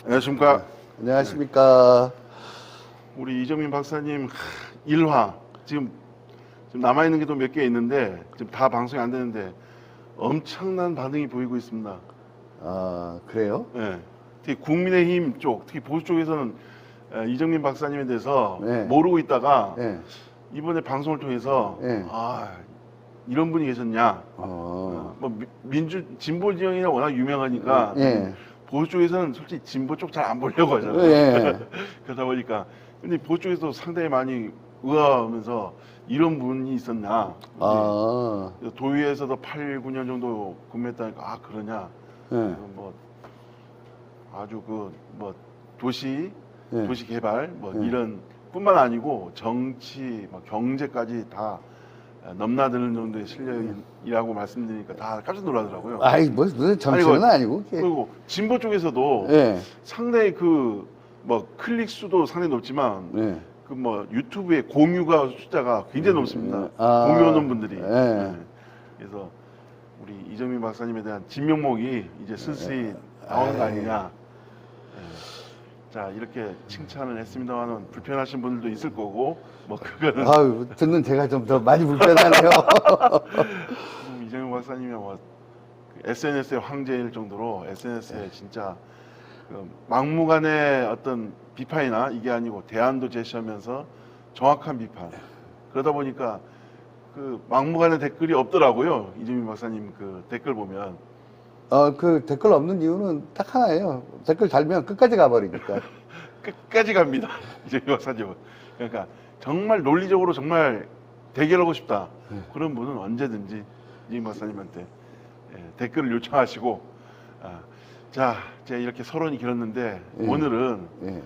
안녕하십니까. 안녕하십니까. 우리 이정민 박사님 일화 지금 남아있는 게 또 몇 개 있는데 지금 다 방송이 안 되는데 엄청난 반응이 보이고 있습니다. 아, 그래요? 네. 특히 국민의힘 쪽, 특히 보수 쪽에서는 이정민 박사님에 대해서 네. 모르고 있다가 예. 이번에 방송을 통해서 네. 이런 분이 계셨냐. 뭐 진보 지형이나 워낙 유명하니까 예. 보수 쪽에서는 솔직히 진보 쪽 잘 안 보려고 하잖아요. 예. 그러다 보니까 근데 보수 쪽에서 상당히 많이 의아하면서 이런 분이 있었나. 아, 도의회에서도 8, 9년 정도 근무했다니까 그러냐. 예. 뭐 아주 뭐 도시 예. 도시 개발 뭐 예. 이런 뿐만 아니고 정치, 뭐 경제까지 다 넘나드는 정도의 실력이라고 말씀드리니까 다 깜짝 놀라더라고요. 아이, 무슨 정치는 아니고. 그리고 진보 쪽에서도 예. 상당히 뭐 클릭 수도 상당히 높지만 예. 뭐 유튜브에 공유가 숫자가 굉장히 높습니다. 아, 공유하는 분들이. 예. 네. 그래서 우리 이정민 박사님에 대한 진면목이 이제 슬슬 나오는 거 아니냐. 자, 이렇게 칭찬을 했습니다만은 불편하신 분들도 있을 거고 뭐 그거는 아유, 듣는 제가 좀 더 많이 불편하네요. 이정민 박사님이 뭐 SNS의 황제일 정도로 SNS에 진짜 막무가내 어떤 비판이나 이게 아니고 대안도 제시하면서 정확한 비판. 그러다 보니까 막무가내 댓글이 없더라고요. 이정민 박사님 댓글 보면. 그 댓글 없는 이유는 딱 하나예요. 댓글 달면 끝까지 가버리니까. 끝까지 갑니다. 이정민 박사님은. 그러니까 정말 논리적으로 정말 대결하고 싶다. 그런 분은 언제든지 이정민 박사님한테 댓글을 요청하시고. 자, 제가 이렇게 서론이 길었는데 오늘은 예.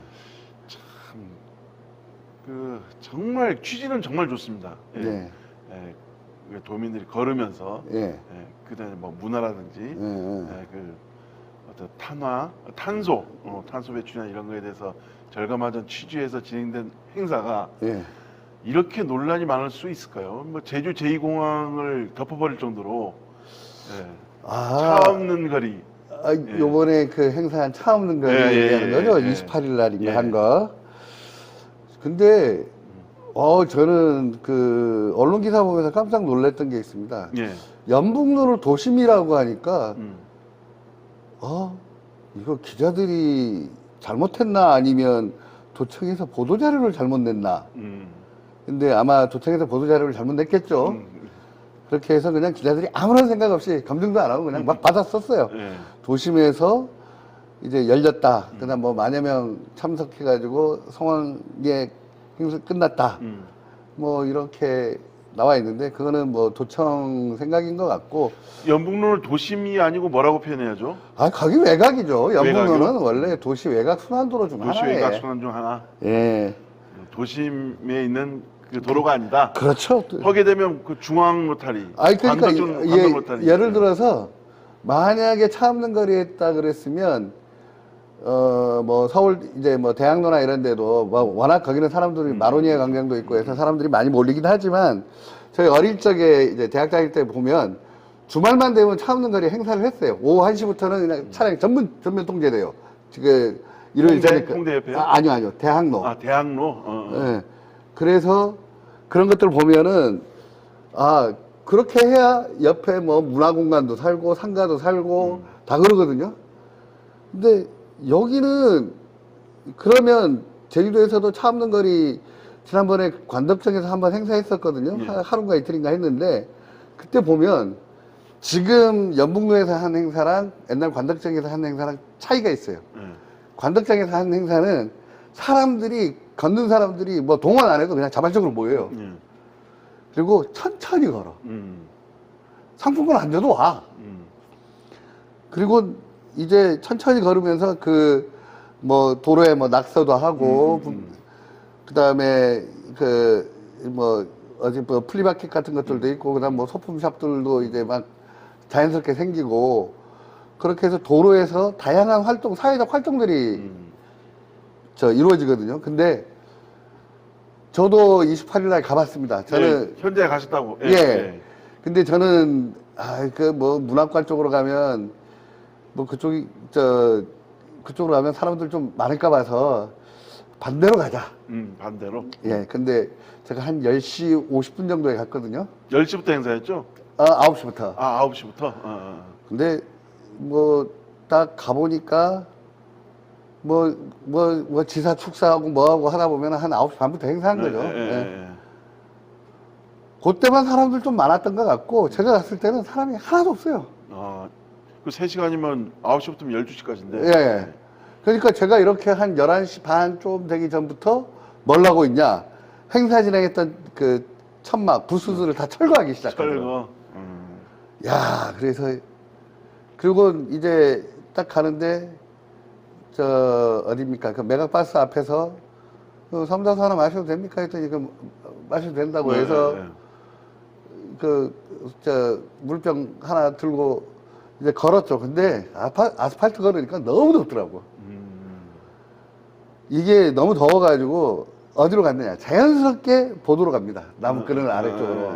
정말 취지는 정말 좋습니다. 네. 도민들이 걸으면서 예. 그다음에 뭐 문화라든지 예. 어떤 탄소 배출이나 이런 거에 대해서 절감하던 취지에서 진행된 행사가 예. 이렇게 논란이 많을 수 있을까요? 뭐 제주 제2공항을 덮어버릴 정도로 차 없는 거리. 요번에 그 행사한 차 없는 거 얘기하는 거죠? 28일 날인가 한 거. 근데, 저는 언론 기사 보면서 깜짝 놀랐던 게 있습니다. 예. 연북로를 도심이라고 하니까, 이거 기자들이 잘못했나 아니면 도청에서 보도자료를 잘못 냈나. 근데 아마 도청에서 보도자료를 잘못 냈겠죠. 그렇게 해서 그냥 기자들이 아무런 생각 없이 검증도 안 하고 그냥 막 받아 썼어요. 도심에서 이제 열렸다. 그다음 뭐 만여 명 참석해가지고 성황리에 행사 끝났다. 뭐 이렇게 나와 있는데 그거는 뭐 도청 생각인 것 같고. 연북로를 도심이 아니고 뭐라고 표현해야죠? 거기 외곽이죠. 연북로는 외곽이요? 원래 도시 외곽 순환도로 중 도시 하나예요. 외곽 순환 중 하나. 예. 도심에 있는 도로가 아니다. 그렇죠. 하게 되면 중앙 로타리, 그러니까 관덕 로타리. 예를 들어서 만약에 차 없는 거리에 있다 그랬으면 뭐 서울 이제 뭐 대학로나 이런 데도 뭐 워낙 거기는 사람들이 마로니에 광장도 있고 해서 사람들이 많이 몰리긴 하지만 저희 어릴 적에 이제 대학 다닐 때 보면 주말만 되면 차 없는 거리에 행사를 했어요. 오후 1시부터는 그냥 차량이 전면 통제돼요. 지금 일요일 전에 홍대 옆에요? 아니요. 대학로. 대학로. 네. 그래서 그런 것들 보면은 그렇게 해야 옆에 뭐 문화공간도 살고 상가도 살고 다 그러거든요. 근데 여기는 그러면 제주도에서도 차 없는 거리 지난번에 관덕청에서 한번 행사했었거든요. 하루인가 이틀인가 했는데 그때 보면 지금 연북로에서 한 행사랑 옛날 관덕청에서 한 행사랑 차이가 있어요. 관덕청에서 한 행사는 걷는 사람들이 뭐 동원 안 해도 그냥 자발적으로 모여요. 그리고 천천히 걸어. 상품권 안 줘도 와. 그리고 이제 천천히 걸으면서 뭐 도로에 뭐 낙서도 하고, 그 다음에 뭐 플리마켓 같은 것들도 있고, 그 다음 뭐 소품샵들도 이제 막 자연스럽게 생기고, 그렇게 해서 도로에서 다양한 사회적 활동들이 이루어지거든요. 근데 저도 28일 날 가봤습니다. 저는 현재 가셨다고. 근데 저는 뭐 문학관 쪽으로 가면 뭐 그쪽이 그쪽으로 가면 사람들 좀 많을까 봐서 반대로 가자. 반대로. 예, 근데 제가 한 10시 50분 정도에 갔거든요. 10시부터 행사였죠? 9시부터. 9시부터? 근데 뭐 딱 가보니까 뭐 지사 축사하고 뭐하고 하다 보면 한 9시 반부터 행사한 거죠. 예. 그때만 사람들 좀 많았던 것 같고 제가 갔을 때는 사람이 하나도 없어요. 그 3시간이면 9시부터 12시까지인데. 예. 그러니까 제가 이렇게 한 11시 반 좀 되기 전부터 뭘 하고 있냐. 행사 진행했던 그 천막, 부스들을 다 철거하기 시작하더라고요. 야, 그래서, 그리고 이제 딱 가는데, 어딥니까? 그 메가버스 앞에서, 삼다수 하나 마셔도 됩니까? 했더니, 마셔도 된다고 해서, 물병 하나 들고 이제 걸었죠. 근데 아스팔트 걸으니까 너무 덥더라고. 이게 너무 더워가지고, 어디로 갔느냐. 자연스럽게 보도로 갑니다. 나무 그늘 아래쪽으로.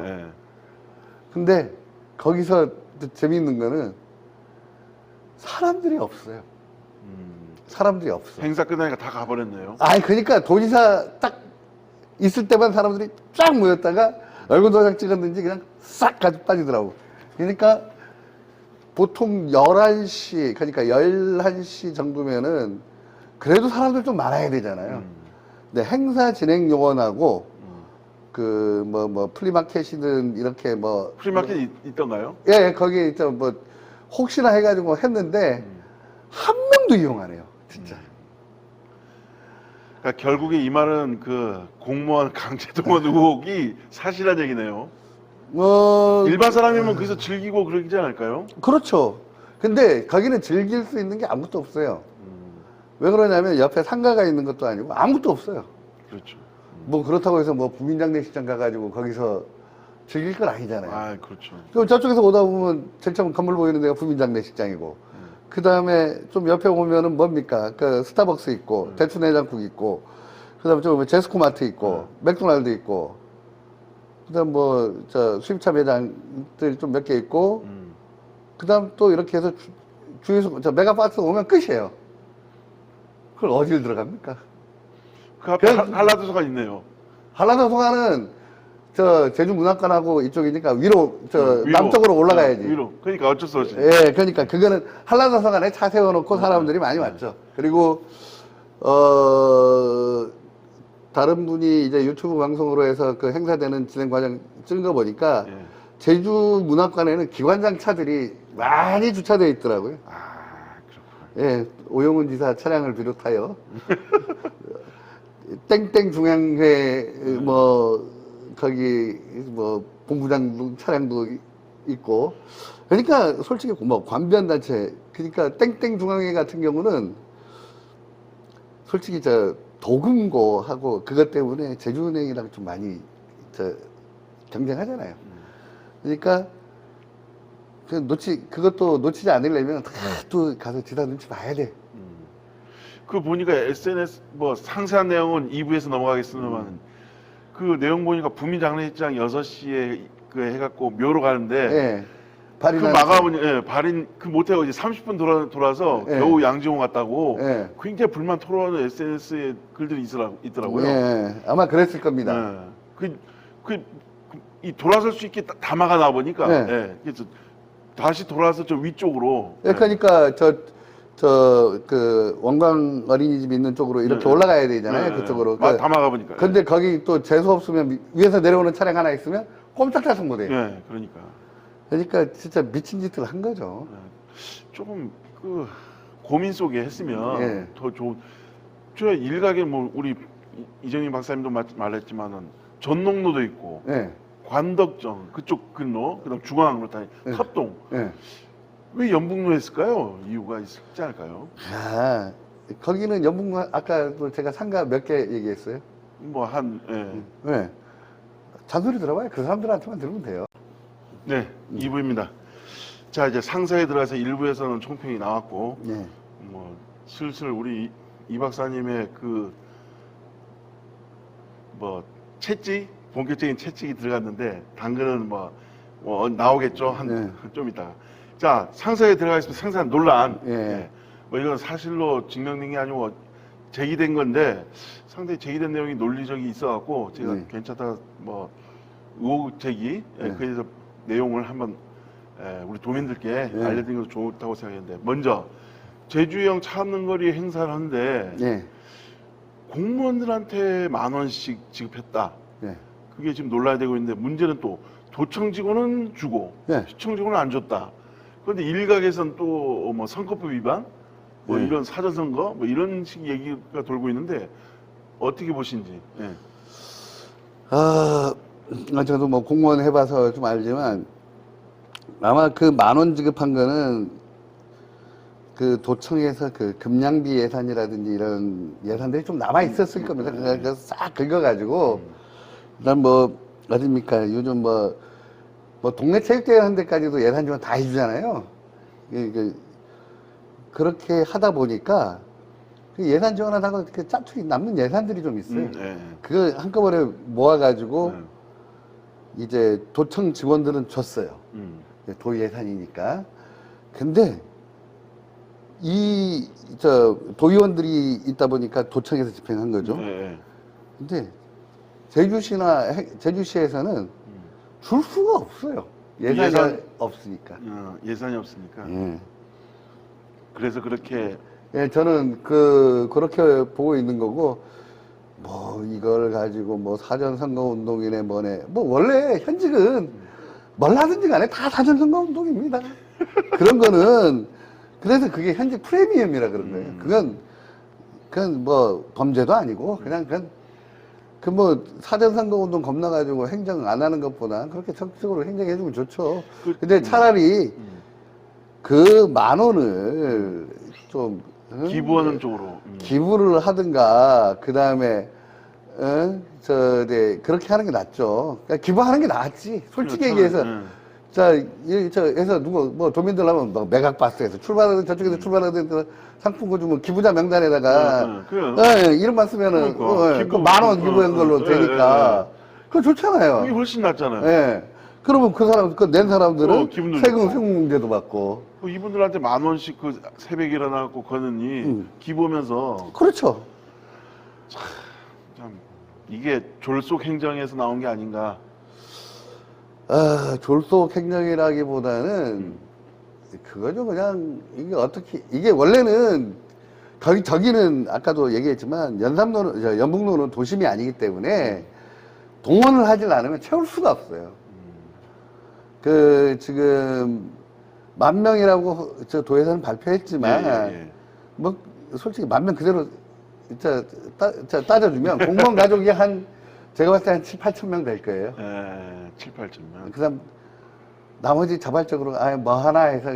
근데, 거기서 또 재미있는 거는, 사람들이 없어요. 사람들이 없어. 행사 끝나니까 다 가버렸네요. 아니, 그러니까 도지사 딱 있을 때만 사람들이 쫙 모였다가 얼굴 도장 찍었는지 그냥 싹 가지고 빠지더라고. 그러니까 보통 11시, 그러니까 11시 정도면은 그래도 사람들 좀 많아야 되잖아요. 근데 행사 진행 요원하고 플리마켓이든 이렇게 프리마켓 있던가요? 예, 거기 있죠. 혹시나 해가지고 했는데 한 명도 이용 안 해요. 진짜. 그러니까 결국에 이 말은 그 공무원 강제동원 의혹이 사실한 얘기네요. 일반 사람이면 거기서 즐기고 그러지 않을까요? 그렇죠. 근데 거기는 즐길 수 있는 게 아무것도 없어요. 왜 그러냐면 옆에 상가가 있는 것도 아니고 아무것도 없어요. 그렇죠. 그렇다고 해서 부민장례식장 가가지고 거기서 즐길 건 아니잖아요. 그렇죠. 그럼 저쪽에서 오다 보면 제일 처음 건물 보이는 데가 부민장례식장이고, 그 다음에 좀 옆에 오면은 뭡니까? 스타벅스 있고, 대추내장국 있고, 그 다음에 좀 제스코마트 있고, 맥도날드 있고, 그 다음 수입차 매장들 좀 몇 개 있고, 그 다음 또 이렇게 해서 주유소, 메가박스 오면 끝이에요. 그걸 어딜 들어갑니까? 그 앞에 한라도서관 있네요. 한라도서관은 제주문학관하고 이쪽이니까 위로 남쪽으로 올라가야지. 위로. 그러니까 어쩔 수 없이. 예, 그러니까 그거는 한라도서관에 차 세워놓고 사람들이 많이 왔죠. 그리고 다른 분이 이제 유튜브 방송으로 해서 그 행사되는 진행 과정 찍은 거 보니까 제주문학관에는 기관장 차들이 많이 주차되어 있더라고요. 그렇구나. 예, 오영훈 지사 차량을 비롯하여 땡땡 중앙회 거기 본부장 차량도 있고, 그러니까 솔직히 관변단체, 그러니까 땡땡 중앙회 같은 경우는 솔직히 도금고하고 그것 때문에 제주은행이랑 좀 많이 경쟁하잖아요. 그러니까 그것도 놓치지 않으려면 또 가서 지사 눈치 봐야 돼. 그 보니까 SNS 상세한 내용은 2부에서 넘어가겠습니다만 그 내용 보니까 부민장례식장 6시에 해갖고 묘로 가는데 그 마감은 발인 못해고 이제 30분 돌아서 겨우 양지홍 갔다고 굉장히 불만 토로하는 SNS에 글들이 있더라고요. 아마 그랬을 겁니다. 이 돌아설 수 있게 다 막아놔 보니까 그래서 다시 돌아서 저 위쪽으로. 그러니까 원광 어린이집 있는 쪽으로 이렇게 올라가야 되잖아요. 그쪽으로. 다 막아보니까. 근데 거기 또 재수 없으면 위에서 내려오는 차량 하나 있으면 꼼짝달싹 못해. 그러니까 진짜 미친 짓을 한 거죠. 조금 고민 속에 했으면 더 좋은. 저 일각에 우리 이정희 박사님도 말했지만은 전농로도 있고 관덕정 그쪽 근로, 그다음 중앙으로 다 탑동. 왜 연북로 했을까요? 이유가 있지 않을까요? 거기는 연북로 아까도 제가 상가 몇 개 얘기했어요. 잔소리 들어봐요. 그 사람들한테만 들으면 돼요. 네, 2부입니다. 자, 이제 상세에 들어가서 1부에서는 총평이 나왔고, 슬슬 우리 이 박사님의 채찍, 본격적인 채찍이 들어갔는데, 당근은 나오겠죠? 좀 이따가. 자, 상세에 들어가겠습니다. 상세한 논란. 뭐 이건 사실로 증명된 게 아니고 제기된 건데 상당히 제기된 내용이 논리적이 있어갖고 제가 네. 괜찮다 뭐 의혹 제기 네. 그에 대해서 내용을 한번 우리 도민들께 네. 알려드린 것도 좋다고 생각했는데 먼저 제주형 차없는거리 행사를 하는데 네. 공무원들한테 10,000원씩 지급했다. 네. 그게 지금 논란이 되고 있는데 문제는 또 도청 직원은 주고 네. 시청 직원은 안 줬다. 그런데 일각에선 또 뭐 선거법 위반, 뭐 네. 이런 사전선거, 뭐 이런 식 얘기가 돌고 있는데 어떻게 보신지. 예. 저도 뭐 공무원 해봐서 좀 알지만 아마 그 10,000원 지급한 거는 그 도청에서 그 금양비 예산이라든지 이런 예산들이 좀 남아 있었을 겁니다. 그래서 싹 긁어가지고 그다음 뭐 어딥니까 요즘 뭐 동네 체육대회 하는 데까지도 예산 지원 다 해주잖아요. 그렇게 하다 보니까 그 예산 지원하다가 그 짜투리 남는 예산들이 좀 있어요. 예. 그거 한꺼번에 모아가지고 예. 이제 도청 직원들은 줬어요. 도 예산이니까. 근데 도의원들이 있다 보니까 도청에서 집행한 거죠. 예. 근데 제주시에서는 줄 수가 없어요. 예산이 없으니까. 예산이 없으니까. 예. 그래서 그렇게 예, 저는 그렇게 보고 있는 거고, 뭐, 이걸 가지고 뭐 사전선거 운동이네 뭐네. 뭐, 원래 현직은 뭘 하든지 간에 다 사전선거 운동입니다. 그런 거는, 그래서 그게 현직 프리미엄이라 그런 거예요. 그건 뭐, 범죄도 아니고, 그냥 뭐, 사전선거 운동 겁나가지고 행정 안 하는 것보다 그렇게 적극적으로 행정해주면 좋죠. 근데 차라리 그 10,000원을 좀, 기부하는 쪽으로. 기부를 하든가, 그 다음에, 그렇게 하는 게 낫죠. 그러니까 기부하는 게 낫지. 솔직히 얘기해서. 해서 뭐, 도민들 하면 뭐 매각바스에서 출발하든 저쪽에서 출발하든 상품권 주면 기부자 명단에다가, 이름만 쓰면은, 그러니까. 그 10,000원 기부한 걸로 되니까. 그거 좋잖아요. 그게 훨씬 낫잖아요. 예. 그러면 그 낸 사람들은 기분도 세금 좋고. 문제도 받고. 이분들한테 10,000원씩 그 새벽에 일어나고 거느니 기부하면서 그렇죠. 참 이게 졸속 행정에서 나온 게 아닌가. 졸속 행정이라기보다는 그거죠. 그냥 이게 원래는 저기는 아까도 얘기했지만 연북로는 도심이 아니기 때문에 동원을 하질 않으면 채울 수가 없어요. 지금 10,000명이라고 저 도에서는 발표했지만 뭐 솔직히 10,000명 그대로 따져주면 공무원 가족이 제가 봤을 때 한 7,000~8,000명 될 거예요. 7,000~8,000명. 그다음 나머지 자발적으로 뭐 하나 해서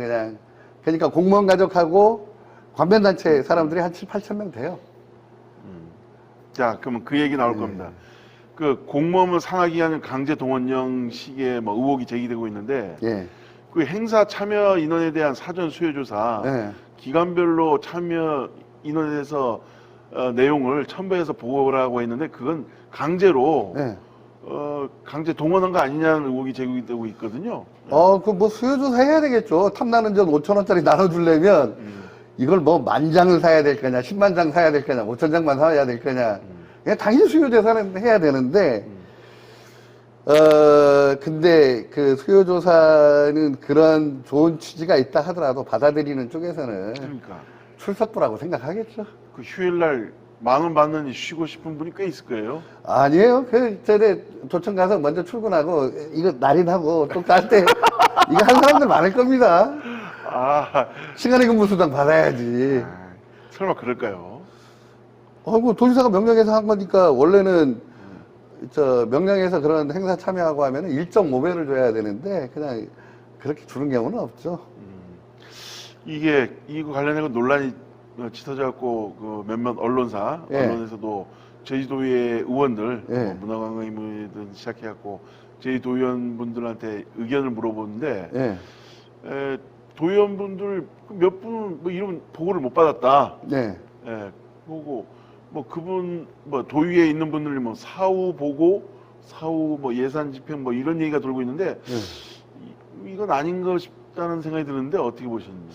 그러니까 공무원 가족하고 관변단체 사람들이 한 7,000~8,000명 돼요. 자, 그러면 그 얘기 나올 겁니다. 그 공무원 산하기관 강제 동원령 식의 뭐 의혹이 제기되고 있는데 그 행사 참여 인원에 대한 사전 수요조사 기관별로 참여 인원에 대해서 내용을 첨부해서 보고를 하고 했는데 그건 강제로 강제 동원한 거 아니냐는 의혹이 제기되고 있거든요. 그 뭐 수요조사 해야 되겠죠. 탐나는 전 5,000원짜리 나눠주려면 이걸 뭐 10,000장을 사야 될 거냐, 100,000장 사야 될 거냐, 5,000장만 사야 될 거냐. 그냥 당연히 수요조사는 해야 되는데, 근데 그 수요조사는 그런 좋은 취지가 있다 하더라도 받아들이는 쪽에서는 그러니까 출석부라고 생각하겠죠. 그 휴일날 10,000원 받느니 쉬고 싶은 분이 꽤 있을 거예요. 아니에요. 도청 가서 먼저 출근하고 이거 날인하고 또 갈 때 이거 한 사람들 많을 겁니다. 시간의 근무수당 받아야지. 설마 그럴까요? 도지사가 명령해서 한 거니까 원래는 명령해서 그런 행사 참여하고 하면은 1.5배를 줘야 되는데 그냥 그렇게 주는 경우는 없죠. 이거 관련해서 논란이 짙어져갖고 그 몇몇 언론에서도 제주도의 의원들 뭐 문화관광위원회든 시작해갖고 제주도의원분들한테 의견을 물어보는데 도의원분들 몇 분 뭐 이런 보고를 못 받았다. 보고 뭐 그분 뭐 도의회에 있는 분들이 뭐 사후 보고 사후 뭐 예산 집행 뭐 이런 얘기가 돌고 있는데 이건 아닌 것 싶다는 생각이 드는데 어떻게 보셨는지.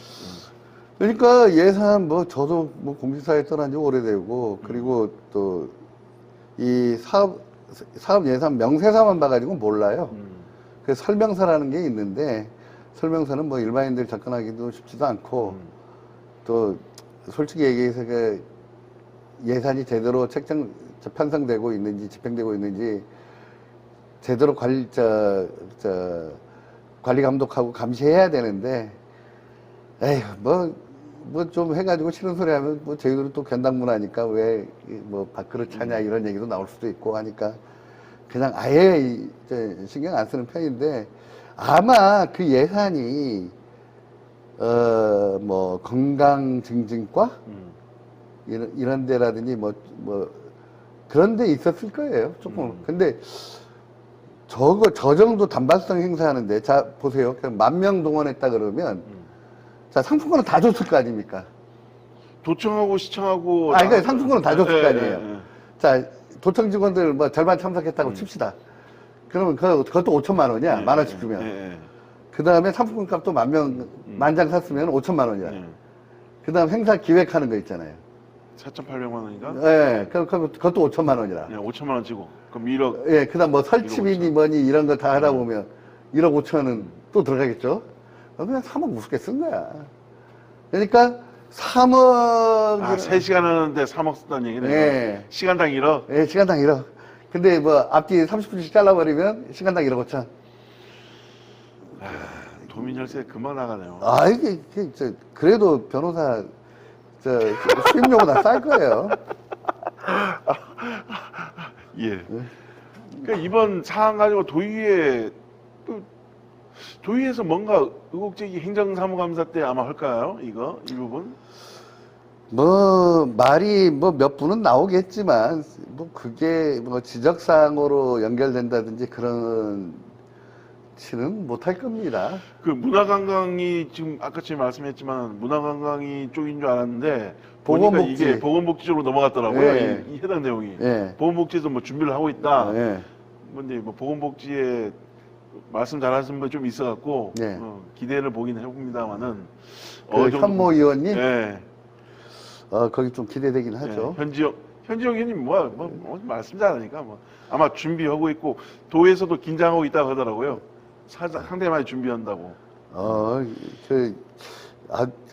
그러니까 예산 뭐 저도 뭐 공직사회 떠난 지 오래되고 그리고 또 이 사업 예산 명세서만 봐가지고 몰라요. 그 설명서라는 게 있는데 설명서는 뭐 일반인들 접근하기도 쉽지도 않고 또 솔직히 얘기해서 그 예산이 제대로 편성되고 있는지 집행되고 있는지 제대로 관리 감독하고 감시해야 되는데 에휴 뭐 좀 해가지고 싫은 소리 하면 뭐 저희들은 또 견당문화니까 왜 뭐 밥그릇 차냐 이런 얘기도 나올 수도 있고 하니까 그냥 아예 신경 안 쓰는 편인데 아마 그 예산이 뭐 건강증진과 이런 데라든지 뭐 그런 데 있었을 거예요 조금. 근데 저 정도 단발성 행사하는데 자 보세요. 10,000명 동원했다 그러면 자 상품권은 다 줬을 거 아닙니까? 도청하고 시청하고 그러니까 상품권은 다 줬을 거 아니에요. 예. 자 도청 직원들 뭐 절반 참석했다고 칩시다. 그러면 그것도 5천만 원이야. 예, 10,000원씩 주면. 예. 그 다음에 상품권 값도 10,000장 샀으면 5천만 원이야. 예. 그 다음 행사 기획하는 거 있잖아요. 4,800만 원인가? 예, 그럼 그것도 5천만 원이라. 예, 5천만 원 치고 그럼 1억. 예, 그 다음 뭐 설치비니 뭐니 이런 거 다 하다 보면 1억 5천은 또 들어가겠죠? 그냥 3억 무섭게 쓴 거야. 그러니까 3억. 3시간 하는데 3억 쓴다는 얘기네. 예. 시간당 1억? 예, 시간당 1억. 근데 뭐 앞뒤 30분씩 잘라버리면 시간당 1억 5천. 도민 혈세 그만 나가네요. 이게 그래도 변호사 수임료보다 쌀 거예요. 예. 그러니까 이번 사안 가지고 도의회에서 뭔가 의혹제기 행정사무감사 때 아마 할까요? 이 부분? 뭐 말이 뭐 몇 분은 나오겠지만 뭐 그게 뭐 지적사항으로 연결된다든지 그런 치는 못할 겁니다. 그 문화관광이 지금 아까처럼 말씀했지만 문화관광이 쪽인 줄 알았는데 보니까 보건복지. 이게 보건복지 쪽으로 넘어갔더라고요. 예. 이 해당 내용이. 예. 보건복지에서 뭐 준비를 하고 있다. 예. 근데 뭐 보건복지에 말씀 잘하시는 분 좀 있어갖고 예. 기대를 보긴 해봅니다만은 그 현모 의원님, 예. 거기 좀 기대되긴 하죠. 예. 현지영 의원님 뭐 말씀 잘하니까 뭐 아마 준비하고 있고 도에서도 긴장하고 있다고 하더라고요. 상당히 많이 준비한다고.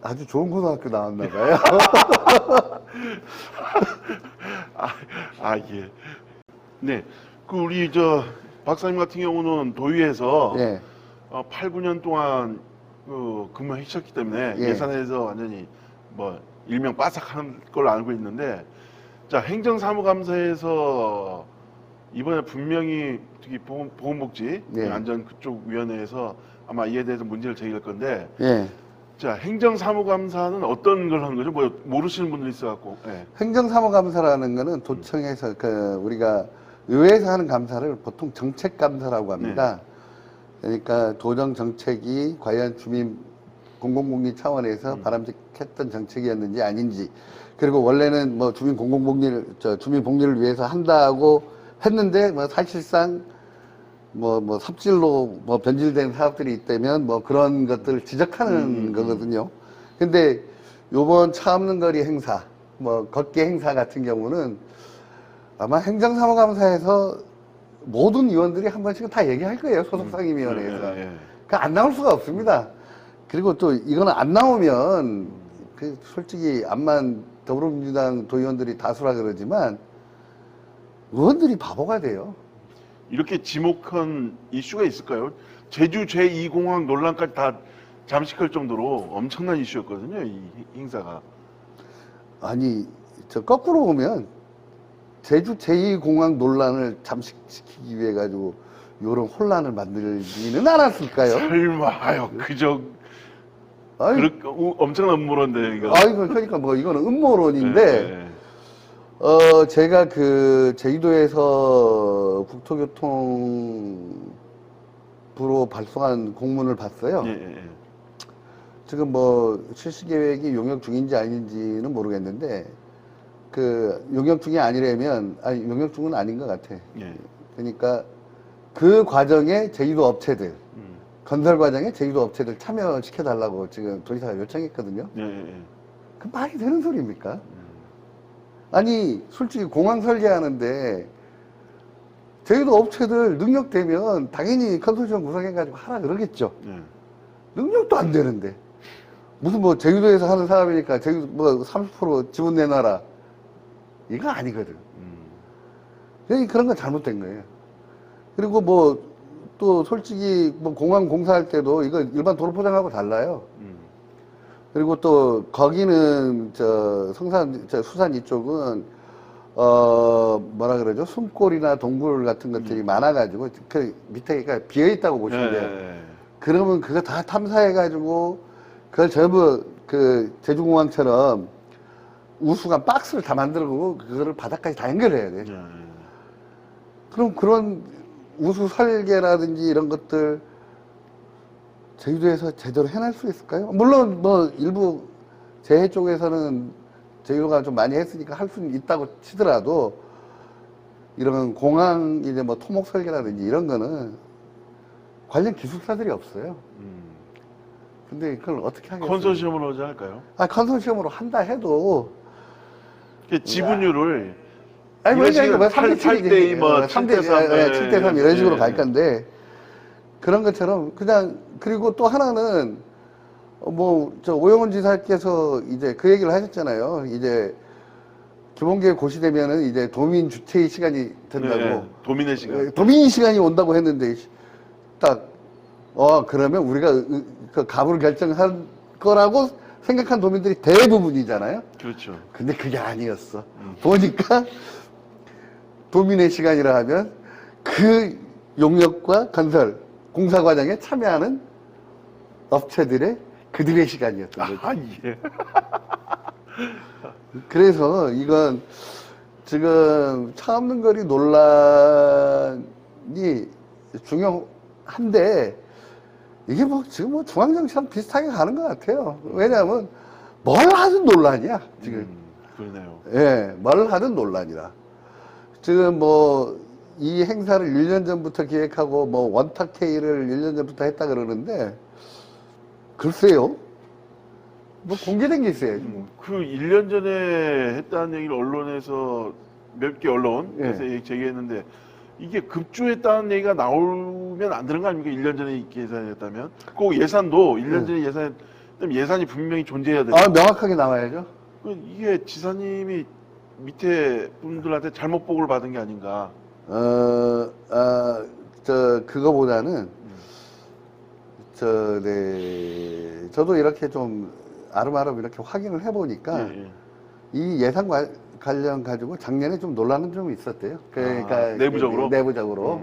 아주 좋은 고등학교 나왔나 봐요. 예. 네. 그 우리 박사님 같은 경우는 도의회에서 예. 8, 9년 동안 근무하셨기 때문에 예. 예산에서 완전히 뭐 일명 빠삭한 걸로 알고 있는데 자 행정사무감사에서 이번에 분명히 특히 보건복지 예. 안전 그쪽 위원회에서 아마 이에 대해서 문제를 제기할 건데 예. 자 행정사무감사는 어떤 걸 하는 거죠? 뭐 모르시는 분들이 있어갖고. 예. 행정사무감사라는 거는 도청에서 우리가 의회에서 하는 감사를 보통 정책감사라고 합니다. 그러니까 도정 정책이 과연 주민 공공복리 차원에서 바람직했던 정책이었는지 아닌지, 그리고 원래는 뭐 주민 복리를 위해서 한다고 했는데 뭐 사실상 뭐 삽질로 뭐 변질된 사업들이 있다면 뭐 그런 것들을 지적하는 거거든요. 근데 요번 차 없는 거리 행사, 뭐 걷기 행사 같은 경우는 아마 행정사무감사에서 모든 의원들이 한 번씩은 다 얘기할 거예요. 소속상임위원회에서. 그러니까 안 나올 수가 없습니다. 그리고 또 이거는 안 나오면 솔직히 암만 더불어민주당 도의원들이 다수라 그러지만 의원들이 바보가 돼요. 이렇게 지목한 이슈가 있을까요? 제주 제2공항 논란까지 다 잠식할 정도로 엄청난 이슈였거든요, 이 행사가. 아니, 거꾸로 보면 제주 제2공항 논란을 잠식시키기 위해 가지고 이런 혼란을 만들지는 않았을까요? 설마요, 엄청난 음모론인데, 이거. 그러니까 뭐 이거는 음모론인데, 제가 제주도에서 국토교통부로 발송한 공문을 봤어요. 지금 뭐 실시 계획이 용역 중인지 아닌지는 모르겠는데, 용역 중이 아니라면, 용역 중은 아닌 것 같아. 그러니까 그 과정에 제주도 업체들, 건설 과정에 제주도 업체들 참여시켜달라고 지금 도지사가 요청했거든요. 예, 예, 예. 그 말이 되는 소리입니까? 아니, 솔직히 공항 설계하는데 제주도 업체들 능력 되면 당연히 컨소시엄 구성해가지고 하라 그러겠죠. 예. 능력도 안 되는데. 무슨 뭐 제주도에서 하는 사업이니까 제주도 뭐 30% 지분 내놔라. 이거 아니거든. 그러니까 그런 건 잘못된 거예요. 그리고 뭐 또 솔직히 뭐 공항 공사할 때도 이거 일반 도로 포장하고 달라요. 그리고 또 거기는 저 성산, 저 수산 이쪽은 뭐라 그러죠? 숨골이나 동굴 같은 것들이 많아가지고 그 밑에가 비어 있다고 보시면 돼요. 예. 그러면 그거 다 탐사해가지고 그걸 전부 그 제주공항처럼 우수관 박스를 다 만들고 그거를 바닥까지 다 연결해야 돼. 예. 그럼 그런 우수 설계라든지 이런 것들 제주도에서 제대로 해낼 수 있을까요? 물론 뭐 일부 재해 쪽에서는 제주도가 좀 많이 했으니까 할 수는 있다고 치더라도 이런 공항 이제 뭐 토목 설계라든지 이런 거는 관련 기술사들이 없어요. 근데 그걸 어떻게 하겠어요? 컨소시엄으로 하지 할까요? 아, 컨소시엄으로 한다 해도 그 지분율을 아니, 이런 그러니까 뭐 식으로 3대 7이지. 뭐 3대 3 7대 3 이런 식으로 예. 갈 건데, 그런 것처럼 그냥, 그리고 또 하나는, 뭐, 저 오영훈 지사께서 이제 그 얘기를 하셨잖아요. 이제 기본계획 고시되면은 이제 도민 주체의 시간이 된다고. 예. 도민의 시간. 도민 시간이 온다고 했는데, 딱, 그러면 우리가 그 가불 결정할 거라고 생각한 도민들이 대부분이잖아요. 그렇죠. 근데 그게 아니었어. 보니까 도민의 시간이라 하면 그 용역과 건설, 공사 과정에 참여하는 업체들의 그들의 시간이었던 거죠. 아, 예. 그래서 이건 지금 차 없는 거리 논란이 중요한데 이게 뭐 지금 뭐 중앙정치랑 비슷하게 가는 것 같아요. 왜냐하면 뭘 하든 논란이야, 지금. 그러네요. 예, 뭘 하든 논란이라. 지금 뭐, 이 행사를 1년 전부터 기획하고, 뭐, 원탁회의를 1년 전부터 했다 그러는데, 글쎄요. 뭐, 공개된 게 있어요. 그 1년 전에 했다는 얘기를 언론에서 몇 개 언론에서 예. 제기했는데 이게 급주했다는 얘기가 나오면 안 되는 거 아닙니까? 1년 전에 계산했다면. 꼭 예산도 1년 전에 예산했다면 예산이 분명히 존재해야 돼요. 명확하게 나와야죠. 이게 지사님이 밑에 분들한테 잘못 보고를 받은 게 아닌가. 그거보다는, 저도 이렇게 좀 아름아름 이렇게 확인을 해보니까, 예, 예. 이 예산 관련 가지고 작년에 좀 논란은 좀 있었대요. 그러니까 내부적으로? 내부적으로.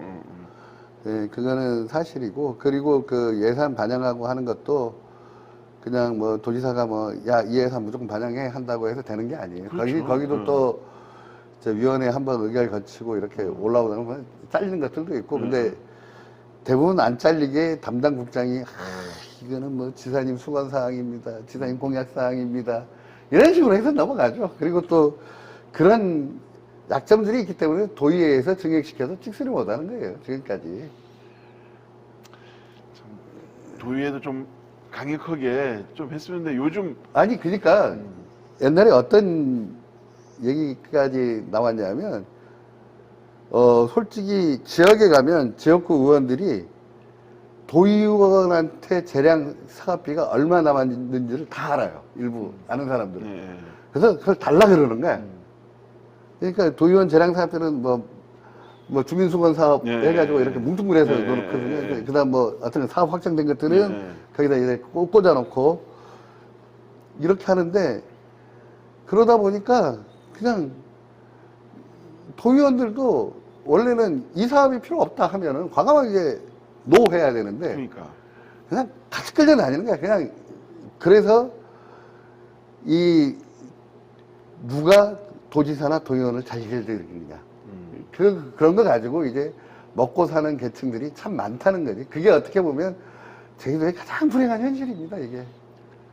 네, 그거는 사실이고, 그리고 그 예산 반영하고 하는 것도 그냥 뭐 도지사가 뭐 야, 이 예산 무조건 반영해 한다고 해서 되는 게 아니에요. 그렇죠. 거기도 또 저 위원회 한번 의결 거치고 이렇게 올라오는 건 잘리는 것들도 있고, 근데 대부분 안 잘리게 담당 국장이 이거는 뭐 지사님 수건 사항입니다. 지사님 공약 사항입니다. 이런 식으로 해서 넘어가죠. 그리고 또 그런 약점들이 있기 때문에 도의회에서 증액시켜서 찍소리 못하는 거예요. 지금까지. 도의회도 좀 강력하게 좀 했으면 데 요즘 아니 그러니까 옛날에 어떤 얘기까지 나왔냐면 솔직히 지역에 가면 지역구 의원들이 도의원한테 재량 사업비가 얼마 남았는지를 다 알아요. 일부 아는 사람들은. 예, 예. 그래서 그걸 달라 그러는 거야. 그러니까 도의원 재량 사업비는 뭐 주민수건 사업 예, 해가지고 예, 이렇게 예. 뭉뚱그려서 예, 놓거든요. 예, 예. 그 다음 뭐 어떤 사업 확정된 것들은 예, 예. 거기다 이제 꽂아놓고 이렇게 하는데, 그러다 보니까 그냥 도의원들도 원래는 이 사업이 필요 없다 하면은 과감하게 노 해야 되는데 그러니까. 그냥 같이 끌려다니는 거야. 그냥 그래서 이 누가 도지사나 도의원을 잘 이끌느냐 그런 거 가지고 이제 먹고 사는 계층들이 참 많다는 거지. 그게 어떻게 보면 제주도의 가장 불행한 현실입니다. 이게.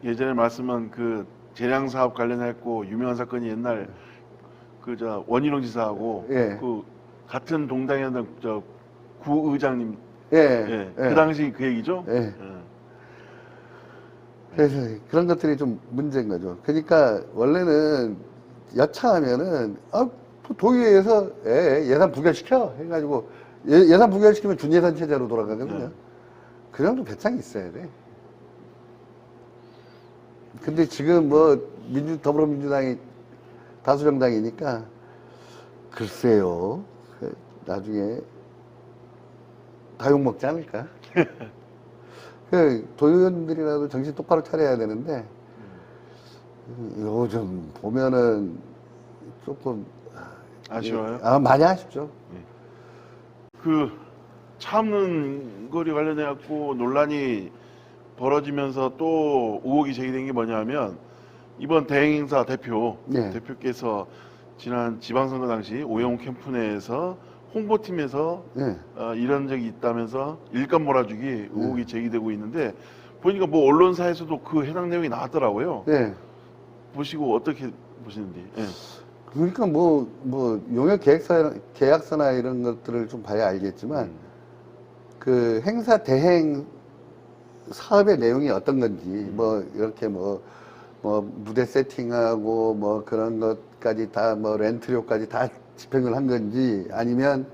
예전에 말씀한 그 재량 사업 관련했고 유명한 사건이 옛날 그 저 원희룡 지사하고 예. 그 같은 동당이었던 저 구의장님 예, 예, 예. 그 당시 그 얘기죠. 예. 예. 그래서 그런 것들이 좀 문제인 거죠. 그러니까 원래는 여차하면은 도의회에서 예산 부결시켜 해가지고 예산 부결시키면 준예산 체제로 돌아가거든요. 네. 그 정도 배짱이 있어야 돼. 근데 지금 뭐 더불어민주당이 다수 정당이니까 글쎄요. 나중에 다 욕먹지 않을까? 도의원들이라도 정신 똑바로 차려야 되는데 요즘 보면은 조금 아쉬워요. 많이 아쉽죠. 그 참는 거리 관련해 갖고 논란이 벌어지면서 또 의혹이 제기된 게 뭐냐면 이번 대행행사 네. 대표께서 지난 지방선거 당시 오영훈 캠프 내에서 홍보팀에서 네. 이런 적이 있다면서 일감 몰아주기 의혹이 제기되고 있는데 보니까 뭐 언론사에서도 그 해당 내용이 나왔더라고요. 네. 보시고 어떻게 보시는지. 예. 그러니까 용역 계약서나 이런 것들을 좀 봐야 알겠지만 그 행사 대행 사업의 내용이 어떤 건지 이렇게 무대 세팅하고 그런 것까지 다 렌트료까지 다 집행을 한 건지 아니면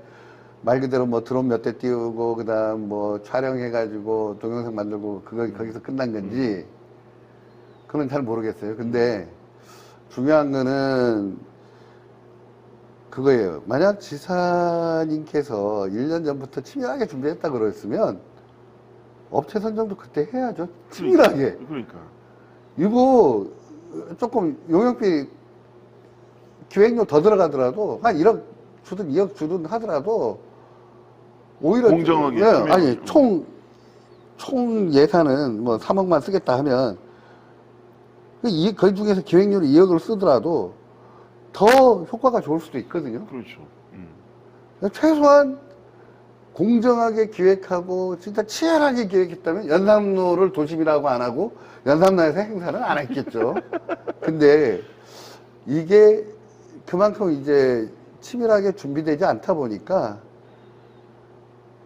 말 그대로 드론 몇 대 띄우고 그다음 촬영해가지고 동영상 만들고 거기서 끝난 건지 그건 잘 모르겠어요. 근데 중요한 거는 그거예요. 만약 지사님께서 1년 전부터 치밀하게 준비했다 그랬으면 업체 선정도 그때 해야죠. 치밀하게. 그러니까. 이거 조금 용역비 기획료 더 들어가더라도 한 1억 주든 2억 주든 하더라도 오히려 공정하게. 네, 아니 총 예산은 3억만 쓰겠다 하면 그 중에서 기획료를 2억을 쓰더라도 더 효과가 좋을 수도 있거든요. 그렇죠. 최소한 공정하게 기획하고 진짜 치열하게 기획했다면 연삼로를 도심이라고 안 하고 연삼로에서 행사는 안 했겠죠. 근데 이게 그만큼 이제 치밀하게 준비되지 않다 보니까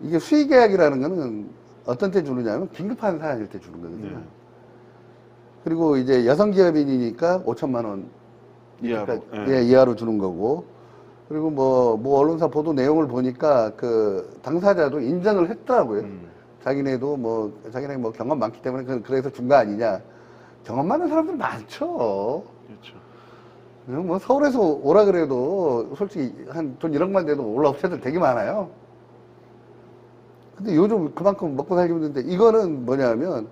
이게 수의계약이라는 거는 어떤 때 주느냐면 긴급한 사안일 때 주는 거거든요. 네. 그리고 이제 여성기업인이니까 5천만 원 이하로. 이하로 주는 거고, 그리고 언론사 보도 내용을 보니까 그 당사자도 인정을 했더라고요. 자기네 경험 많기 때문에 그래서 준 거 아니냐. 경험 많은 사람들 많죠. 그렇죠. 서울에서 오라 그래도 솔직히 한 돈 1억만 돼도 올라 업체들 되게 많아요. 근데 요즘 그만큼 먹고 살기 힘든데 이거는 뭐냐면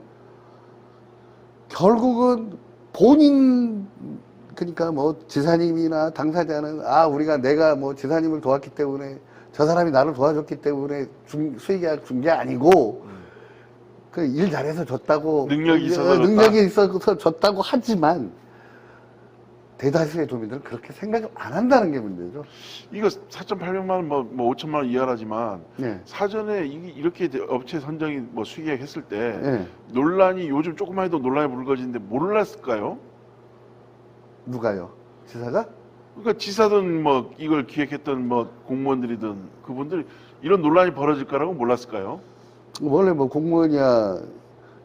결국은 본인 그러니까 지사님이나 당사자는 내가 지사님을 도왔기 때문에 저 사람이 나를 도와줬기 때문에 수의계약 준 게 아니고 그 일 잘해서 줬다고 능력이 있어서 줬다고 하지만 대다수의 도민들은 그렇게 생각을 안 한다는 게 문제죠. 이거 4,800만 원, 5천만 원 이하라지만 네. 사전에 이렇게 업체 선정이 수의계약 했을 때 네. 논란이 요즘 조금만 해도 논란이 불거지는데 몰랐을까요? 누가요? 지사가? 그러니까 지사든 이걸 기획했던 공무원들이든 그분들이 이런 논란이 벌어질 거라고 몰랐을까요? 원래 공무원이야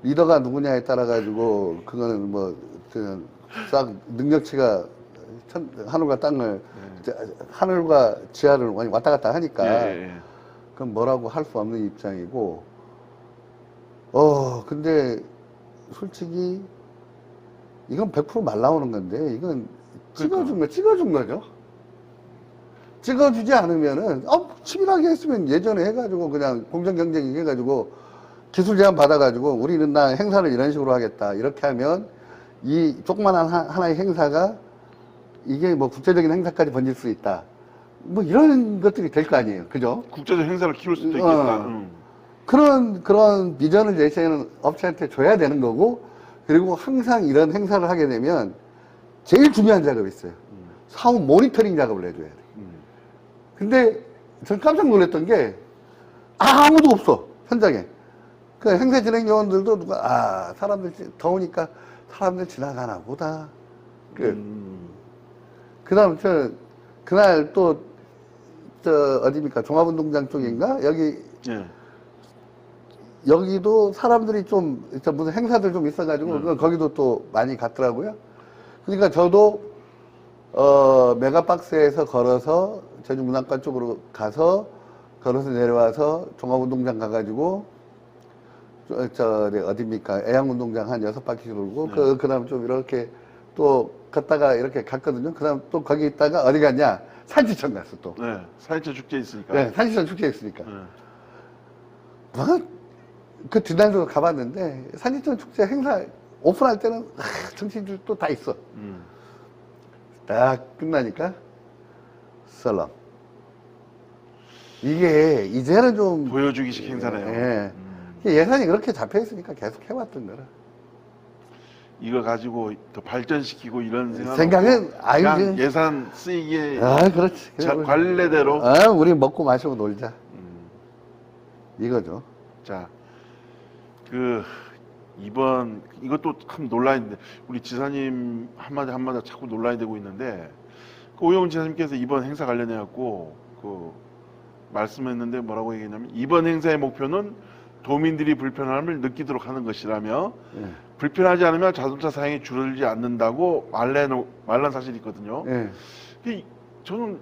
리더가 누구냐에 따라 가지고 그거는 싹 능력치가 하늘과 땅을 하늘과 지하를 왔다 갔다 하니까 그건 뭐라고 할 수 없는 입장이고 근데 솔직히 이건 100% 말 나오는 건데 이건 찍어준 거죠. 찍어주지 않으면은 치밀하게 했으면 예전에 해가지고 그냥 공정경쟁 해가지고 기술 제한 받아가지고 우리는 행사를 이런 식으로 하겠다 이렇게 하면 이 조그만한 하나의 행사가 이게 국제적인 행사까지 번질 수 있다 이런 것들이 될 거 아니에요. 그죠? 국제적 행사를 키울 수도 있겠다. 그런 비전을 제시하는 업체한테 줘야 되는 거고, 그리고 항상 이런 행사를 하게 되면 제일 중요한 작업이 있어요. 사후 모니터링 작업을 해줘야 돼. 근데 전 깜짝 놀랐던 게 아무도 없어 현장에. 그 행사 진행 요원들도 사람들 더우니까 사람들 지나가나 보다. 그다음 그날 또 어디입니까? 종합운동장 쪽인가? 여기 여기도 사람들이 좀 무슨 행사들 좀 있어가지고 거기도 또 많이 갔더라고요. 그러니까 저도 메가박스에서 걸어서 제주문학관 쪽으로 가서 걸어서 내려와서 종합운동장 가가지고 어딥니까 애양운동장 한 6바퀴 돌고 그 다음 좀 이렇게 또 갔다가 이렇게 갔거든요. 그 다음 또 거기 있다가 어디 갔냐 산지천 갔어 또. 네, 산지천 축제 있으니까. 네, 산지천 축제 있으니까. 그 뒷날도 가봤는데 산지천 축제 행사 오픈할 때는 정치인들 또 다 있어. 딱 끝나니까 썰렁. 이게 이제는 좀 보여주기식 행사네요. 예산이 그렇게 잡혀 있으니까 계속 해왔던 거라. 이걸 가지고 더 발전시키고 이런 생각은 그냥 예산 쓰이기에 그렇지. 관례대로. 우리 먹고 마시고 놀자. 이거죠. 자, 이번 이것도 참 논란인데 우리 지사님 한마디 자꾸 논란이 되고 있는데 오영훈 지사님께서 이번 행사 관련해 갖고 말씀했는데 뭐라고 얘기했냐면 이번 행사의 목표는 도민들이 불편함을 느끼도록 하는 것이라며 불편하지 않으면 자동차 사용이 줄어들지 않는다고 말란 사실이 있거든요. 저는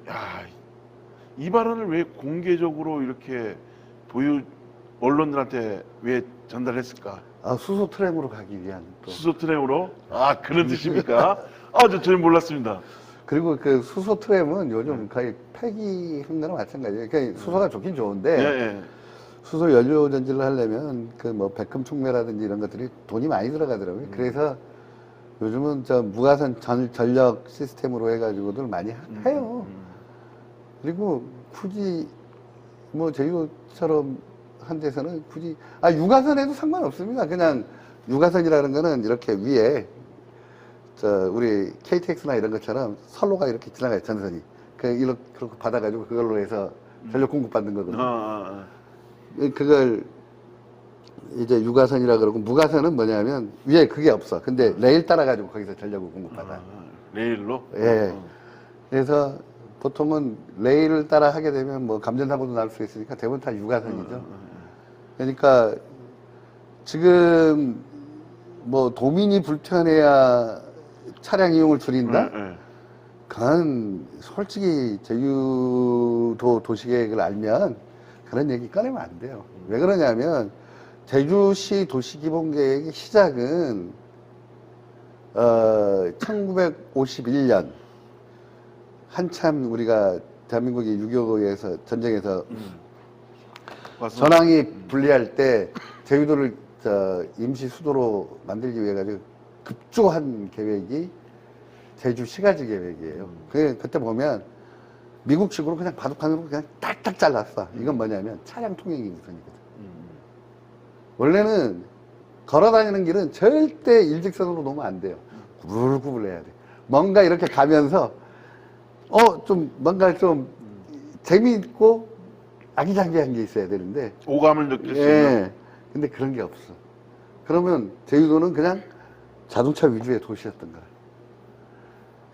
이 발언을 왜 공개적으로 이렇게 언론들한테 왜 전달했을까? 수소 트램으로 가기 위한 또. 수소 트램으로? 그런 뜻입니까? 저는 몰랐습니다. 그리고 그 수소 트램은 요즘 거의 폐기한 거랑 마찬가지예요. 그러니까 수소가 좋긴 좋은데 수소 연료 전지를 하려면 백금 촉매라든지 이런 것들이 돈이 많이 들어가더라고요. 그래서 요즘은 무가선 전력 시스템으로 해가지고들 많이 해요. 그리고 굳이 제주도처럼 한 데서는 굳이 유가선에도 상관없습니다. 그냥 유가선이라는 거는 이렇게 위에 우리 KTX나 이런 것처럼 선로가 이렇게 지나가요. 전선이 이렇게 받아가지고 그걸로 해서 전력 공급받는 거거든요. 그걸 이제 유가선이라 그러고 무가선은 뭐냐면 위에 그게 없어. 근데 레일 따라가지고 거기서 전력을 공급받아. 레일로? 그래서 보통은 레일을 따라 하게 되면 감전사고도 날 수 있으니까 대부분 다 유가선이죠. 그러니까 지금 도민이 불편해야 차량 이용을 줄인다? 그건 솔직히 제주도 도시계획을 알면 그런 얘기 꺼내면 안 돼요. 왜 그러냐면 제주시 도시기본계획의 시작은 1951년 한참 우리가 대한민국이 6.25에서 전쟁에서 전황이 분리할 때 제주도를 임시 수도로 만들기 위해 가지고 급조한 계획이 제주 시가지 계획이에요. 그때 보면 미국식으로 그냥 바둑판으로 그냥 딱딱 잘랐어. 이건 뭐냐면 차량 통행이 우선이거든. 원래는 걸어 다니는 길은 절대 일직선으로 놓으면 안 돼요. 구불구불 해야 돼. 뭔가 이렇게 가면서 뭔가 좀 재미있고 아기자기한 게 있어야 되는데 오감을 느낄 수 있는. 근데 그런 게 없어. 그러면 제주도는 그냥 자동차 위주의 도시였던 거야.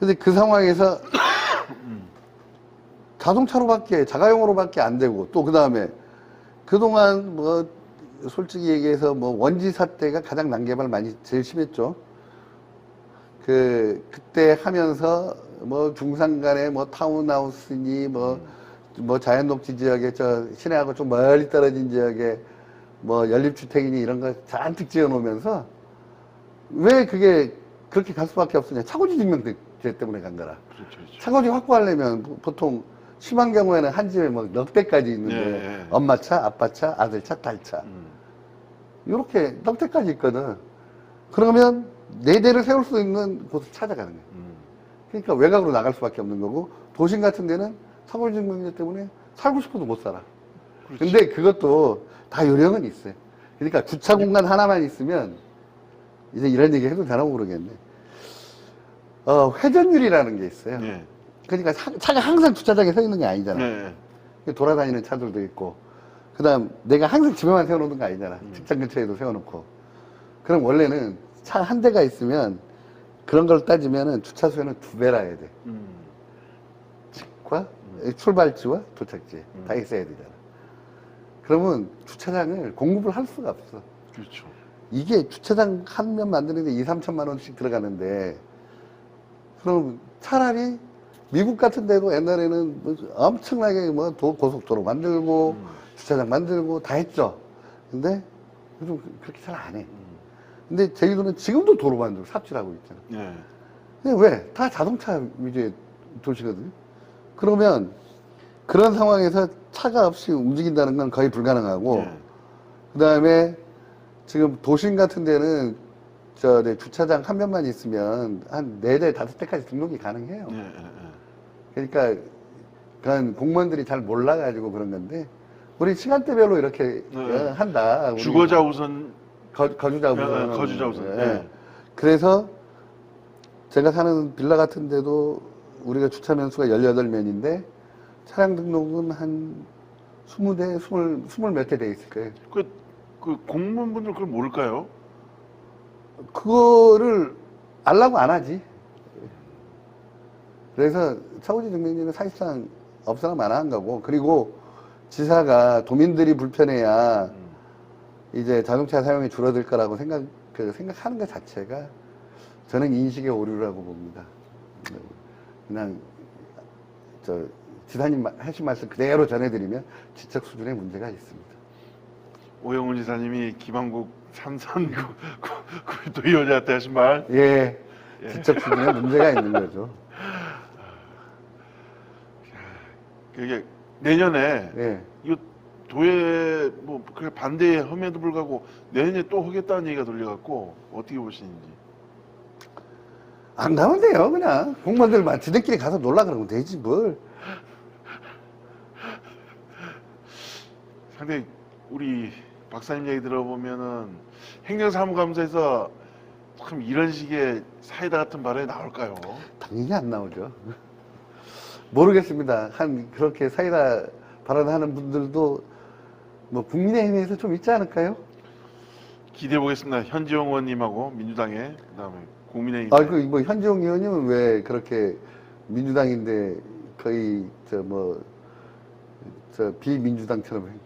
근데 그 상황에서 자가용으로밖에 안 되고 또 그 다음에 그동안 솔직히 얘기해서 원지 사태가 가장 난개발 제일 심했죠. 그때 하면서 중산간에 타운하우스니 자연녹지 지역에 시내하고 좀 멀리 떨어진 지역에 연립주택이니 이런 거 잔뜩 지어 놓으면서 왜 그게 그렇게 갈 수밖에 없었냐. 차고지 증명제 때문에 간 거라. 그렇죠. 차고지 확보하려면 보통 심한 경우에는 한 집에 넉 대까지 있는데 엄마 차, 아빠 차, 아들 차, 딸 차. 이렇게 넉 대까지 있거든. 그러면 4대를 세울 수 있는 곳을 찾아가는 거야. 그러니까 외곽으로 나갈 수밖에 없는 거고 도심 같은 데는 차고지 증명제 때문에 살고 싶어도 못 살아. 그렇지. 근데 그것도 다 요령은 있어요. 그러니까 주차 공간 하나만 있으면 이제 이런 얘기 해도 되나 모르겠네. 회전율이라는 게 있어요. 그러니까 차가 항상 주차장에 서 있는 게 아니잖아. 돌아다니는 차들도 있고. 그 다음 내가 항상 집에만 세워놓는 거 아니잖아. 직장 근처에도 세워놓고. 그럼 원래는 차 한 대가 있으면 그런 걸 따지면은 주차 수요는 2배라 해야 돼. 직과 출발지와 도착지 다 있어야 되잖아. 그러면 주차장을 공급을 할 수가 없어. 그렇죠. 이게 주차장 한 면 만드는데 2, 3천만 원씩 들어가는데, 그럼 차라리 미국 같은 데도 옛날에는 뭐 엄청나게 뭐 고속도로 만들고 주차장 만들고 다 했죠. 근데 요즘 그렇게 잘 안 해. 근데 제주도는 지금도 도로 만들고 삽질하고 있잖아. 예. 근데 왜? 다 자동차 위주의 도시거든요. 그러면 그런 상황에서 차가 없이 움직인다는 건 거의 불가능하고, 예. 그 다음에 지금 도심 같은 데는 주차장 한 면만 있으면 한 4대, 5대까지 등록이 가능해요. 예. 예. 그러니까 그건 공무원들이 잘 몰라가지고 그런 건데, 우리 시간대별로 이렇게 한다. 우리 주거자 우선, 거주자 우선. 거주자 우선. 예. 예. 그래서 제가 사는 빌라 같은 데도 우리가 주차 면수가 18면인데 차량 등록은 한 20대, 20 몇 대 돼 있을 거예요. 그 공무원분들 그걸 모를까요? 그거를 알라고 안 하지. 그래서 차고지 증명제는 사실상 없어나 마나한 거고, 그리고 지사가 도민들이 불편해야 이제 자동차 사용이 줄어들 거라고 생각하는 것 자체가 저는 인식의 오류라고 봅니다. 그냥 지사님 하신 말씀 그대로 전해드리면 지적 수준의 문제가 있습니다. 오영훈 지사님이 김한국 삼선 도의원한테 하신 말. 예, 지적 수준에 문제가 있는 거죠. 그게 내년에 예. 이거 도에 뭐 그래 반대함에도 불구하고 내년에 또 하겠다는 얘기가 들려갖고 어떻게 보시는지. 안 가면 돼요, 그냥. 공무원들만 지들끼리 가서 놀라 그러면 되지, 뭘. 상당히 우리 박사님 얘기 들어보면은 행정사무감사에서 참 이런 식의 사이다 같은 발언이 나올까요? 당연히 안 나오죠. 모르겠습니다. 그렇게 사이다 발언하는 분들도 뭐 국민의힘에서 좀 있지 않을까요? 기대해 보겠습니다. 현지영 의원님하고 민주당에 그다음에 국민의힘. 뭐 현지용 의원님은 왜 그렇게 민주당인데 거의 비민주당처럼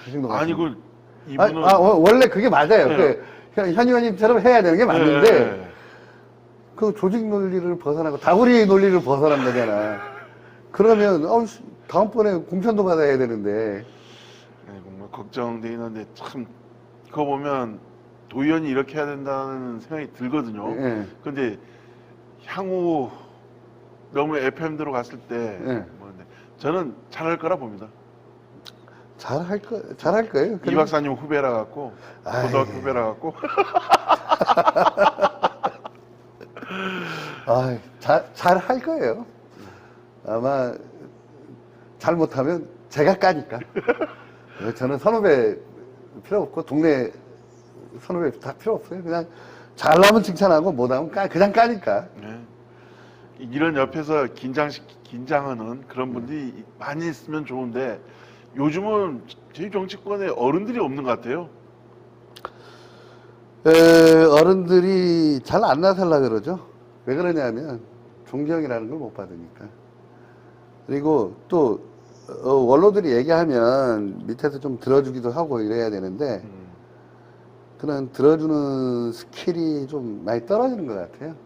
행동하시는? 아니 그 이분은 원래 그게 맞아요. 네. 현 의원님처럼 해야 되는 게 맞는데 네. 그 조직 논리를 벗어나고 다구리 논리를 벗어난 거잖아. 그러면 다음번에 공천도 받아야 되는데. 네, 정말 걱정돼 있는데 참 그거 보면 도의원이 이렇게 해야 된다는 생각이 들거든요. 예. 근데 향후 너무 FM대로 갔을 때 예. 저는 잘할 거라 봅니다. 잘할 거예요. 이 박사님 후배라 갖고 고등학교 후배라 갖고 잘할 거예요. 아마 잘못하면 제가 까니까. 저는 선후배 필요 없고 동네 선후배 다 필요 없어요. 그냥 잘하면 칭찬하고 못하면 그냥 까니까. 네. 이런 옆에서 긴장하는 그런 분들이 많이 있으면 좋은데 요즘은 저희 정치권에 어른들이 없는 것 같아요. 어른들이 잘 안 나서려 그러죠. 왜 그러냐면 존경이라는 걸 못 받으니까. 그리고 또 원로들이 얘기하면 밑에서 좀 들어주기도 하고 이래야 되는데 그런 들어주는 스킬이 좀 많이 떨어지는 것 같아요.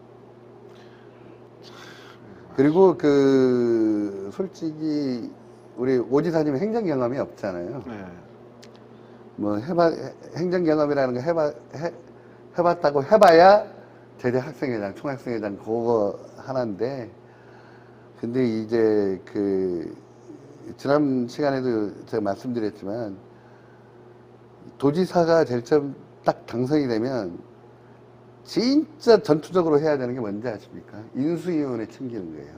그리고 솔직히 우리 오 지사님은 행정 경험이 없잖아요. 네. 뭐 행정 경험이라는 거 해봤다고 해봐야 제대 학생회장, 총학생회장 그거 하나인데, 근데 이제 지난 시간에도 제가 말씀드렸지만 도지사가 될 점 딱 당선이 되면 진짜 전투적으로 해야 되는 게 뭔지 아십니까? 인수위원회 챙기는 거예요.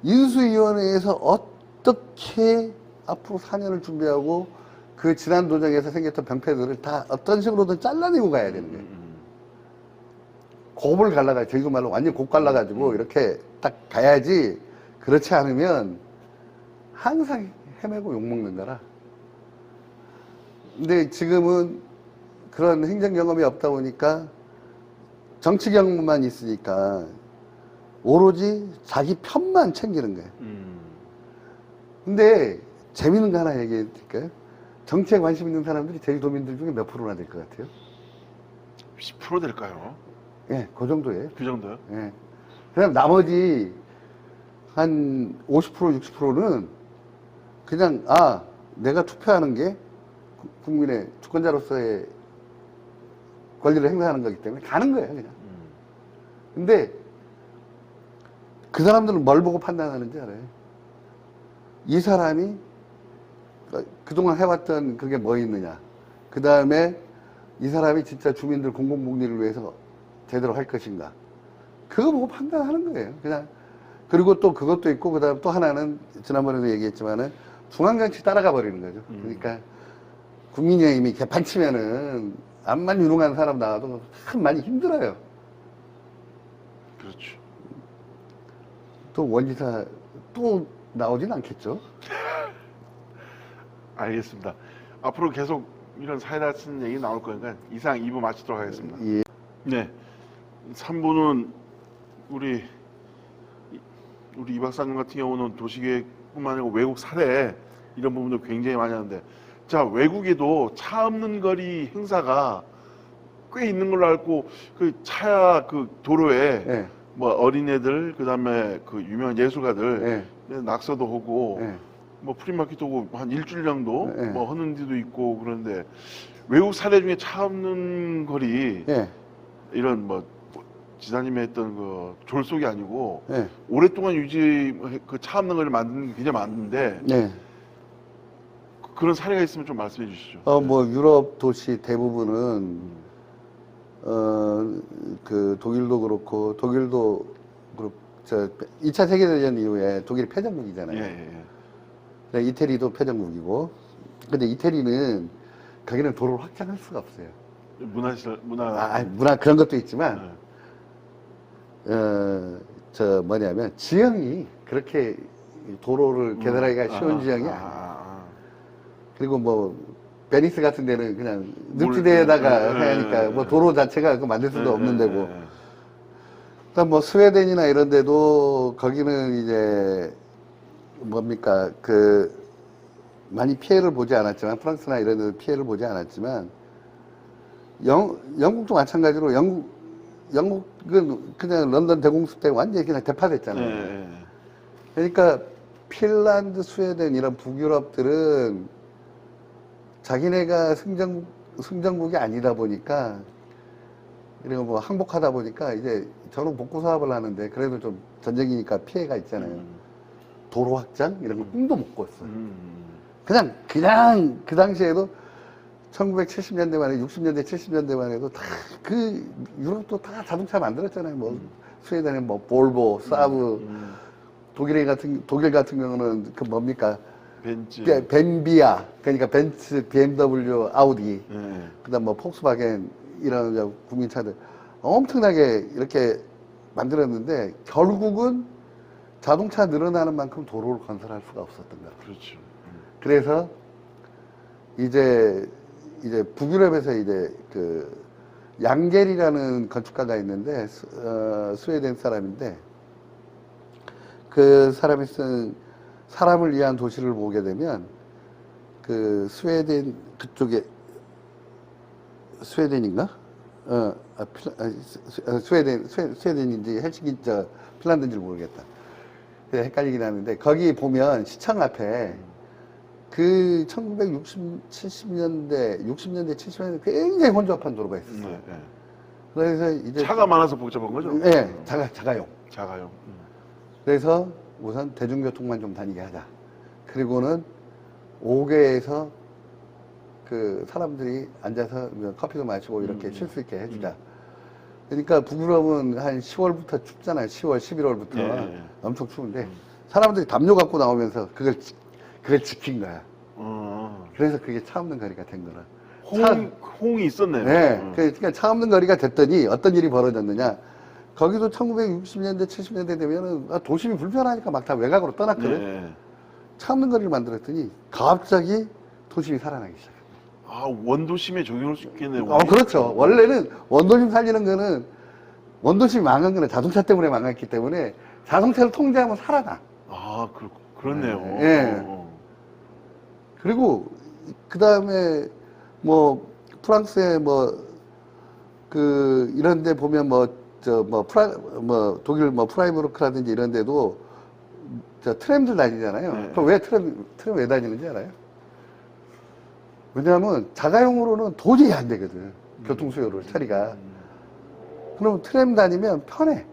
인수위원회에서 어떻게 앞으로 4년을 준비하고 그 지난 도정에서 생겼던 병폐들을 다 어떤 식으로든 잘라내고 가야 되는 거예요. 곱을 갈라가지고, 제주도 말로 완전 곱 갈라가지고 이렇게 딱 가야지. 그렇지 않으면 항상 헤매고 욕먹는 거라. 근데 지금은 그런 행정 경험이 없다 보니까 정치 경험만 있으니까 오로지 자기 편만 챙기는 거예요. 근데 재밌는 거 하나 얘기해 드릴까요? 정치에 관심 있는 사람들이 제주도민들 중에 몇 프로나 될 것 같아요? 10% 될까요? 예, 그 정도예요. 그 정도요? 예. 그다음 나머지 한 50%, 60%는 그냥 내가 투표하는 게 국민의 주권자로서의 권리를 행사하는 거기 때문에 가는 거예요, 그냥. 근데 그 사람들은 뭘 보고 판단하는지 알아요? 이 사람이 그동안 해왔던 그게 뭐 있느냐. 그 다음에 이 사람이 진짜 주민들 공공복리를 위해서 제대로 할 것인가. 그거 보고 판단하는 거예요. 그냥. 그리고 또 그것도 있고, 그 다음 또 하나는 지난번에도 얘기했지만은 중앙정치 따라가 버리는 거죠. 그러니까 국민의힘이 개판치면은 암만 유능한 사람 나와도 참 많이 힘들어요. 그렇죠. 또 원지사 또 나오진 않겠죠. 알겠습니다. 앞으로 계속 이런 사이다 쓰는 얘기 나올 거니까 이상 2부 마치도록 하겠습니다. 예. 네. 3부는 우리 이 박사님 같은 경우는 도시계획뿐만 아니고 외국 사례 이런 부분도 굉장히 많이 하는데, 자, 외국에도 차 없는 거리 행사가 꽤 있는 걸로 알고, 그 차 그 도로에 예. 뭐 어린애들, 그다음에 그 유명한 예술가들 예. 낙서도 하고 예. 뭐 프리마켓도 하고 한 일주일 정도 예. 뭐 하는 데도 있고. 그런데 외국 사례 중에 차 없는 거리 예. 이런 뭐 지사님이 했던 그 졸속이 아니고 예. 오랫동안 그 차 없는 거리를 만드는 게 굉장히 많은데, 예. 그런 사례가 있으면 좀 말씀해 주시죠. 뭐 유럽 도시 대부분은 그 독일도 그렇고, 그렇고, 2차 세계대전 이후에 독일이 패전국이잖아요. 예, 예, 예. 그래, 이태리도 패전국이고. 근데 이태리는 거기는 도로를 확장할 수가 없어요. 문화 그런 것도 있지만, 뭐냐면 지형이 그렇게 도로를 개설하기가 쉬운 지형이 아니에요. 그리고 뭐 베니스 같은 데는 그냥 늪지대에다가 하니까 뭐 도로 자체가 그 만들 수도 없는 데고. 그다음 뭐 스웨덴이나 이런 데도 거기는 이제 뭡니까 그 많이 피해를 보지 않았지만, 프랑스나 이런 데도 피해를 보지 않았지만, 영국도 마찬가지로 영국은 그냥 런던 대공습 때 완전히 그냥 대파됐잖아요. 그러니까 핀란드, 스웨덴 이런 북유럽들은 자기네가 승전국이 아니다 보니까, 그리고 뭐 항복하다 보니까 이제 전후 복구 사업을 하는데, 그래도 좀 전쟁이니까 피해가 있잖아요. 도로 확장 이런 거 꿈도 못 꿨어요. 그냥 그 당시에도 1970년대 만에 60년대 70년대 만 해도 다 그 유럽도 다 자동차 만들었잖아요. 뭐 스웨덴에 뭐 볼보, 사브, 독일 같은 경우는 그 뭡니까 벤츠, 벤비아, 그러니까 벤츠, BMW, 아우디, 그다음 뭐 폭스바겐 이런 국민차들 엄청나게 이렇게 만들었는데, 결국은 자동차 늘어나는 만큼 도로를 건설할 수가 없었던 거예요. 그렇죠. 그래서 이제 북유럽에서 이제 그 양겔이라는 건축가가 있는데, 스웨덴 사람인데, 그 사람이 쓴 사람을 위한 도시를 보게 되면, 그 스웨덴 그쪽에 스웨덴인가? 스웨덴인지 헬싱키 핀란드인지 모르겠다. 헷갈리긴 하는데, 거기 보면 시청 앞에 그 1970년대, 70년대 굉장히 혼잡한 도로가 있었어요. 그래서 이제 차가 많아서 복잡한 거죠? 네, 자가용. 자가용. 그래서 우선 대중교통만 좀 다니게 하자. 그리고는 5개에서 그 사람들이 앉아서 커피도 마시고 이렇게 쉴 수 있게 해주자. 그러니까 북유럽은 한 10월부터 춥잖아요. 10월, 11월부터 엄청 추운데 사람들이 담요 갖고 나오면서 그걸 지킨 거야. 그래서 그게 차 없는 거리가 된 거라. 호응이 있었네요. 네. 그러니까 차 없는 거리가 됐더니 어떤 일이 벌어졌느냐. 거기도 1960년대, 70년대 되면은 도심이 불편하니까 막 다 외곽으로 떠났거든. 차 없는 거리를 만들었더니 갑자기 도심이 살아나기 시작합니다. 원도심에 적용할 수 있겠네요. 그렇죠. 원래는 원도심 살리는 거는, 원도심이 망한 거는 자동차 때문에 망했기 때문에 자동차를 통제하면 살아나. 그렇네요. 네. 그리고 그 다음에 뭐 프랑스에 뭐 그 이런 데 보면 독일 뭐 프라이부르크라든지 이런 데도 트램들 다니잖아요. 네. 그럼 왜 트램 왜 다니는지 알아요? 왜냐하면 자가용으로는 도저히 안 되거든. 교통수요를 처리가. 그럼 트램 다니면 편해.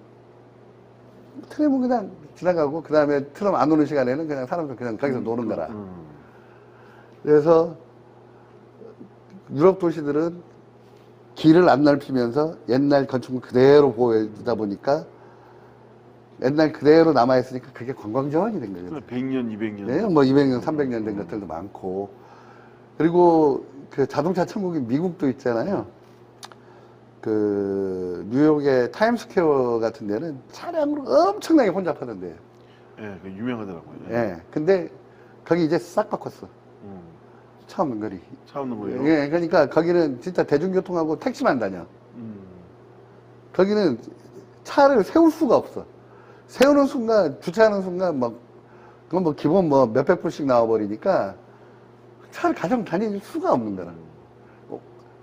트램은 그냥 지나가고, 그 다음에 트램 안 오는 시간에는 그냥 사람들 그냥 거기서 노는 거라. 그래서 유럽 도시들은 길을 안 넓히면서 옛날 건축물 그대로 보여주다 보니까 옛날 그대로 남아있으니까 그게 관광자원이 된 거예요. 100년, 200년. 네, 뭐 200년, 300년 된 것들도 많고. 그리고 그 자동차 천국인 미국도 있잖아요. 그 뉴욕의 타임스퀘어 같은 데는 차량으로 엄청나게 혼잡하던데. 예, 그 유명하더라고요. 예. 근데 거기 이제 싹 바꿨어. 차 없는 거리. 차 없는 거예요? 예, 그러니까 거기는 진짜 대중교통하고 택시만 다녀. 거기는 차를 세울 수가 없어. 세우는 순간, 주차하는 순간 그건 뭐 기본 몇백 불씩 나와버리니까 차를 가정 다닐 수가 없는 거라.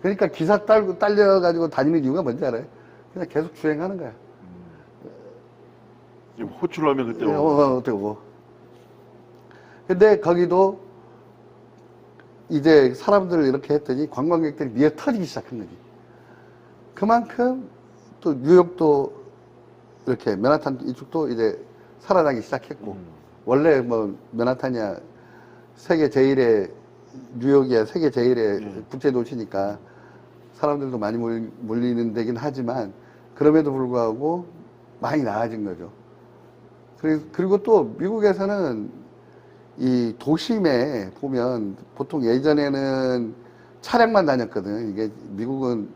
그러니까 기사 딸려가지고 다니는 이유가 뭔지 알아요? 그냥 계속 주행하는 거야. 호출을 하면 그때 어때 오고. 근데 거기도 이제 사람들을 이렇게 했더니 관광객들이 미어 터지기 시작한 거지. 그만큼 또 뉴욕도 이렇게 맨하탄 이쪽도 이제 살아나기 시작했고, 원래 뭐 맨하탄이야 세계 제일의 뉴욕이야 세계 제일의 국제 도시니까 사람들도 많이 몰리는 데긴 하지만 그럼에도 불구하고 많이 나아진 거죠. 그리고 또 미국에서는 이 도심에 보면 보통 예전에는 차량만 다녔거든. 이게 미국은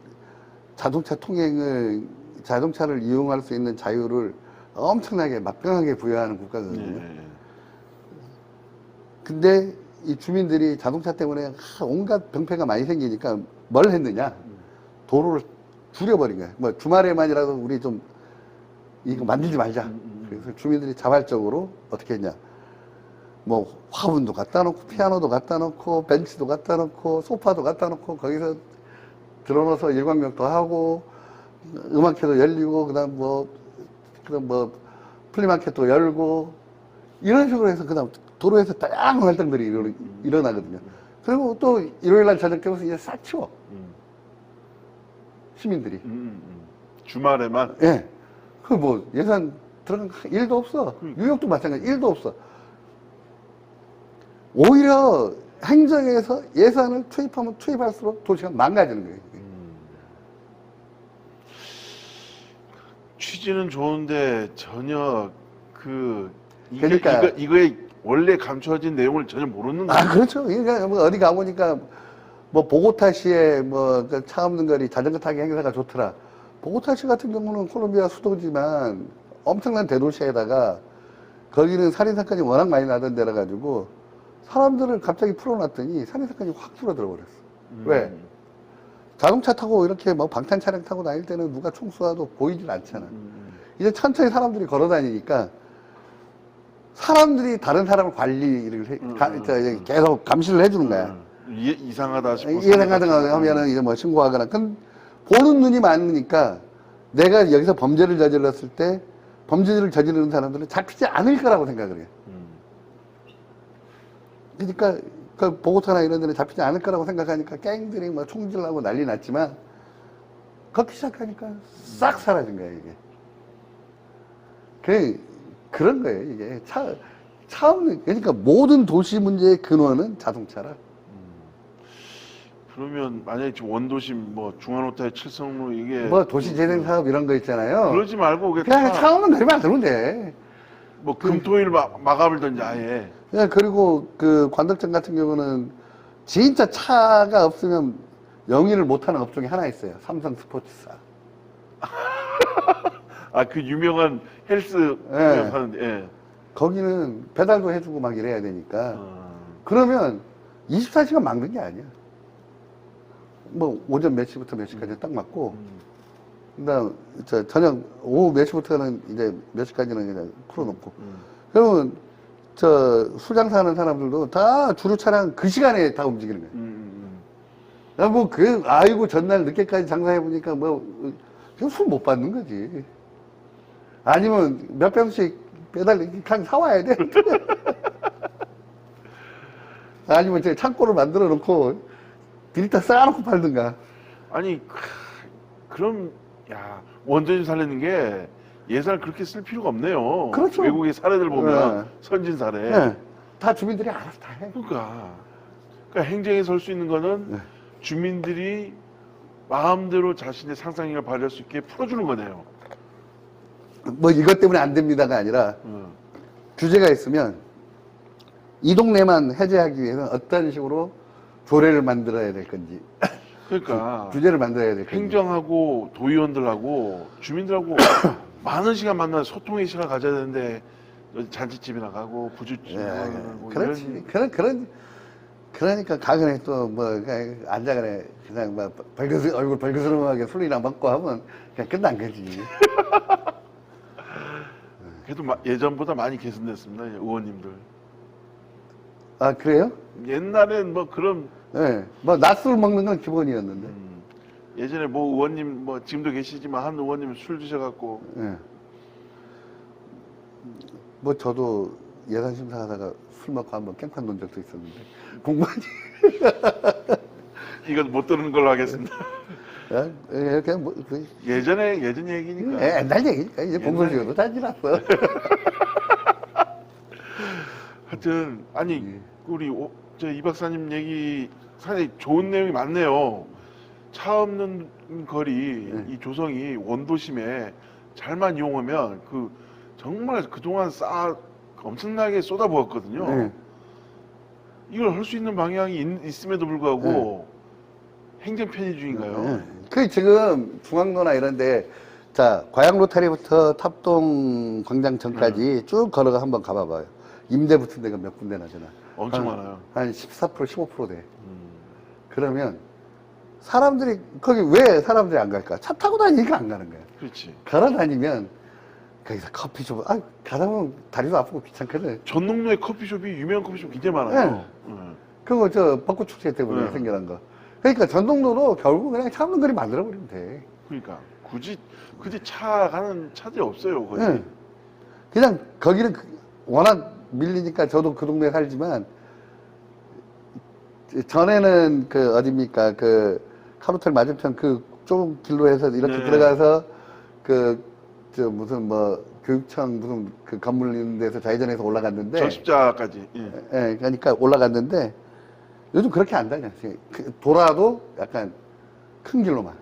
자동차를 이용할 수 있는 자유를 엄청나게 막강하게 부여하는 국가거든요. 근데 이 주민들이 자동차 때문에 온갖 병폐가 많이 생기니까 뭘 했느냐? 도로를 줄여버린 거야. 뭐 주말에만이라도 우리 좀 이거 만들지 말자. 그래서 주민들이 자발적으로 어떻게 했냐? 뭐 화분도 갖다 놓고 피아노도 갖다 놓고 벤치도 갖다 놓고 소파도 갖다 놓고 거기서 들어넣어서 일광욕도 하고 음악회도 열리고 그다음 뭐 플리마켓도 열고 이런 식으로 해서 그다음 도로에서 다양한 활동들이 일어나거든요. 그리고 또 일요일날 저녁 되면서 이제 싹 치워. 시민들이. 주말에만? 예. 그 뭐 예산 들어간 일도 없어. 뉴욕도 마찬가지. 일도 없어. 오히려 행정에서 예산을 투입하면 투입할수록 도시가 망가지는 거예요. 취지는 좋은데 전혀 그러니까 이거에 원래 감춰진 내용을 전혀 모르는 거예요. 그렇죠. 그러니까 뭐 어디 가보니까 뭐 보고타시에 차 없는 거리 자전거 타기 행사가 좋더라. 보고타시 같은 경우는 콜롬비아 수도지만 엄청난 대도시에다가 거기는 살인사건이 워낙 많이 나던 데라 가지고 사람들을 갑자기 풀어놨더니 살인사건이 확 줄어들어 버렸어. 왜? 자동차 타고 이렇게 뭐 방탄 차량 타고 다닐 때는 누가 총 쏘아도 보이질 않잖아. 이제 천천히 사람들이 걸어 다니니까 사람들이 다른 사람을 관리를 계속 감시를 해주는 거야. 이상하다 싶어서. 이상하다 하면은 이제 뭐 신고하거나. 그럼 보는 눈이 많으니까 내가 여기서 범죄를 저질렀을 때 범죄를 저지르는 사람들은 잡히지 않을 거라고 생각을 해요. 그러니까 그 보고타나 이런 데는 잡히지 않을 거라고 생각하니까 갱들이 뭐 총질하고 난리 났지만 걷기 시작하니까 싹 사라진 거예요, 이게. 그런 거예요, 이게. 차 없는, 그러니까 모든 도시 문제의 근원은 자동차라. 그러면 만약에 지금 원도심 뭐 중앙호텔 칠성로 이게 뭐 도시재생 사업 이런 거 있잖아요. 그러지 말고 그냥 차 없는 거리만 들으면 돼. 뭐 금토일 마감을든지 아예. 예, 그리고 그 관덕정 같은 경우는 진짜 차가 없으면 영위를 못하는 업종이 하나 있어요. 삼성 스포츠사. 그 유명한 헬스 하는데. 예. 거기는 배달도 해주고 막 이래야 되니까. 그러면 24시간 막는 게 아니야. 뭐 오전 몇 시부터 몇 시까지 딱 맞고 그다음 저녁 오후 몇 시부터는 이제 몇 시까지는 그냥 풀어놓고 그러면 수장사하는 사람들도 다 주류 차량 그 시간에 다 움직이는 거예요. 아이고, 전날 늦게까지 장사해보니까 그냥 술 못 받는 거지. 아니면 몇 병씩 그냥 사와야 돼. 아니면 저 창고를 만들어 놓고 빌리터 쌓아놓고 팔든가. 아니, 그럼, 야, 원전이 살리는 게 예산을 그렇게 쓸 필요가 없네요. 그렇죠. 외국의 사례들 보면, 네. 선진 사례. 네. 다 주민들이 알아서 다 해. 그러니까 행정에 설 수 있는 거는 네. 주민들이 마음대로 자신의 상상력을 발휘할 수 있게 풀어주는 거네요. 이것 때문에 안 됩니다가 아니라 규제가 있으면 이 동네만 해제하기 위해서 어떤 식으로 조례를 만들어야 될 건지 그러니까 규제를 만들어야 될 건지. 행정하고 도의원들하고 주민들하고 많은 시간 만나 소통의 시간 가져야 되는데 잔치집이나 가고 부주집이나 가고 그렇지. 그러니까 가근에 또 그냥 앉아가네 그냥 얼굴 벌거스름하게 술이나 먹고 하면 그냥 끝난 거지. 그래도 예전보다 많이 개선됐습니다, 의원님들. 아, 그래요? 옛날엔 그런 네. 낮술 먹는 건 기본이었는데. 예전에 의원님 지금도 계시지만 한 의원님 술 드셔갖고 네. 저도 예산심사 하다가 술 먹고 한번 깽판 논 적도 있었는데 공무원이 이건 못 들은 걸로 하겠습니다. 그냥 예전 얘기니까. 옛날 얘기니까 이제 공소시효도 다 지났어. 하여튼 우리 이 박사님 얘기 상당히 좋은 내용이 많네요. 차 없는 거리 이 조성이 원도심에 잘만 이용하면 정말 그동안 엄청나게 쏟아부었거든요. 네. 이걸 할 수 있는 방향이 있음에도 불구하고 행정 편의 중인가요? 지금 중앙로나 이런데 과양 로타리부터 탑동 광장 전까지 쭉 걸어가 한번 가봐봐요. 임대 붙은 데가 몇 군데 나잖아. 엄청 많아요. 한 14%, 15% 돼. 그러면 거기 왜 사람들이 안 갈까? 차 타고 다니니까 안 가는 거야. 그렇지. 걸어 다니면 거기서 커피숍, 가다 보면 다리도 아프고 귀찮거든. 전농로에 커피숍이 유명한 커피숍 굉장히 많아요. 그거 벚꽃 축제 때문에 생겨난 거. 그러니까 전동도로 결국 그냥 차 없는 거리 만들어버리면 돼. 그러니까 굳이 차 가는 차들이 없어요, 거기. 그냥 거기는 워낙 밀리니까 저도 그 동네에 살지만 전에는 어딥니까 카로텔 맞은편 좁은 길로 해서 이렇게 들어가서 무슨 교육청 무슨 건물 있는 데서 좌회전해서 올라갔는데 전십자까지. 그러니까 올라갔는데 요즘 그렇게 안 다녀. 돌아도 약간 큰 길로만.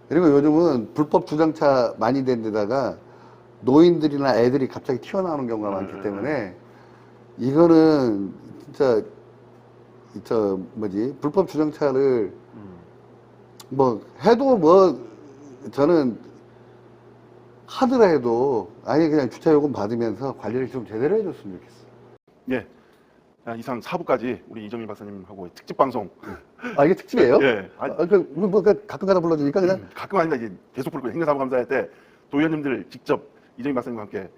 그리고 요즘은 불법 주정차 많이 된 데다가 노인들이나 애들이 갑자기 튀어나오는 경우가 많기 때문에 이거는 진짜 불법 주정차를 해도 저는 하더라도 아예 그냥 주차요금 받으면서 관리를 좀 제대로 해줬으면 좋겠어. 예. 이상 4부까지 우리 이정일 박사님하고 특집 방송. 이게 특집이에요? 예. 가끔 가다 불러주니까 그냥. 가끔 아니다. 이제 계속 부르고 행정사무감사할 때 도의원님들 직접 이정일 박사님과 함께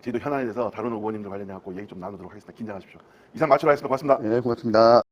제도 현안에 대해서 다루는 의원님들 관련해 갖고 얘기 좀 나누도록 하겠습니다. 긴장하십시오. 이상 마치도록 하겠습니다. 고맙습니다. 고맙습니다.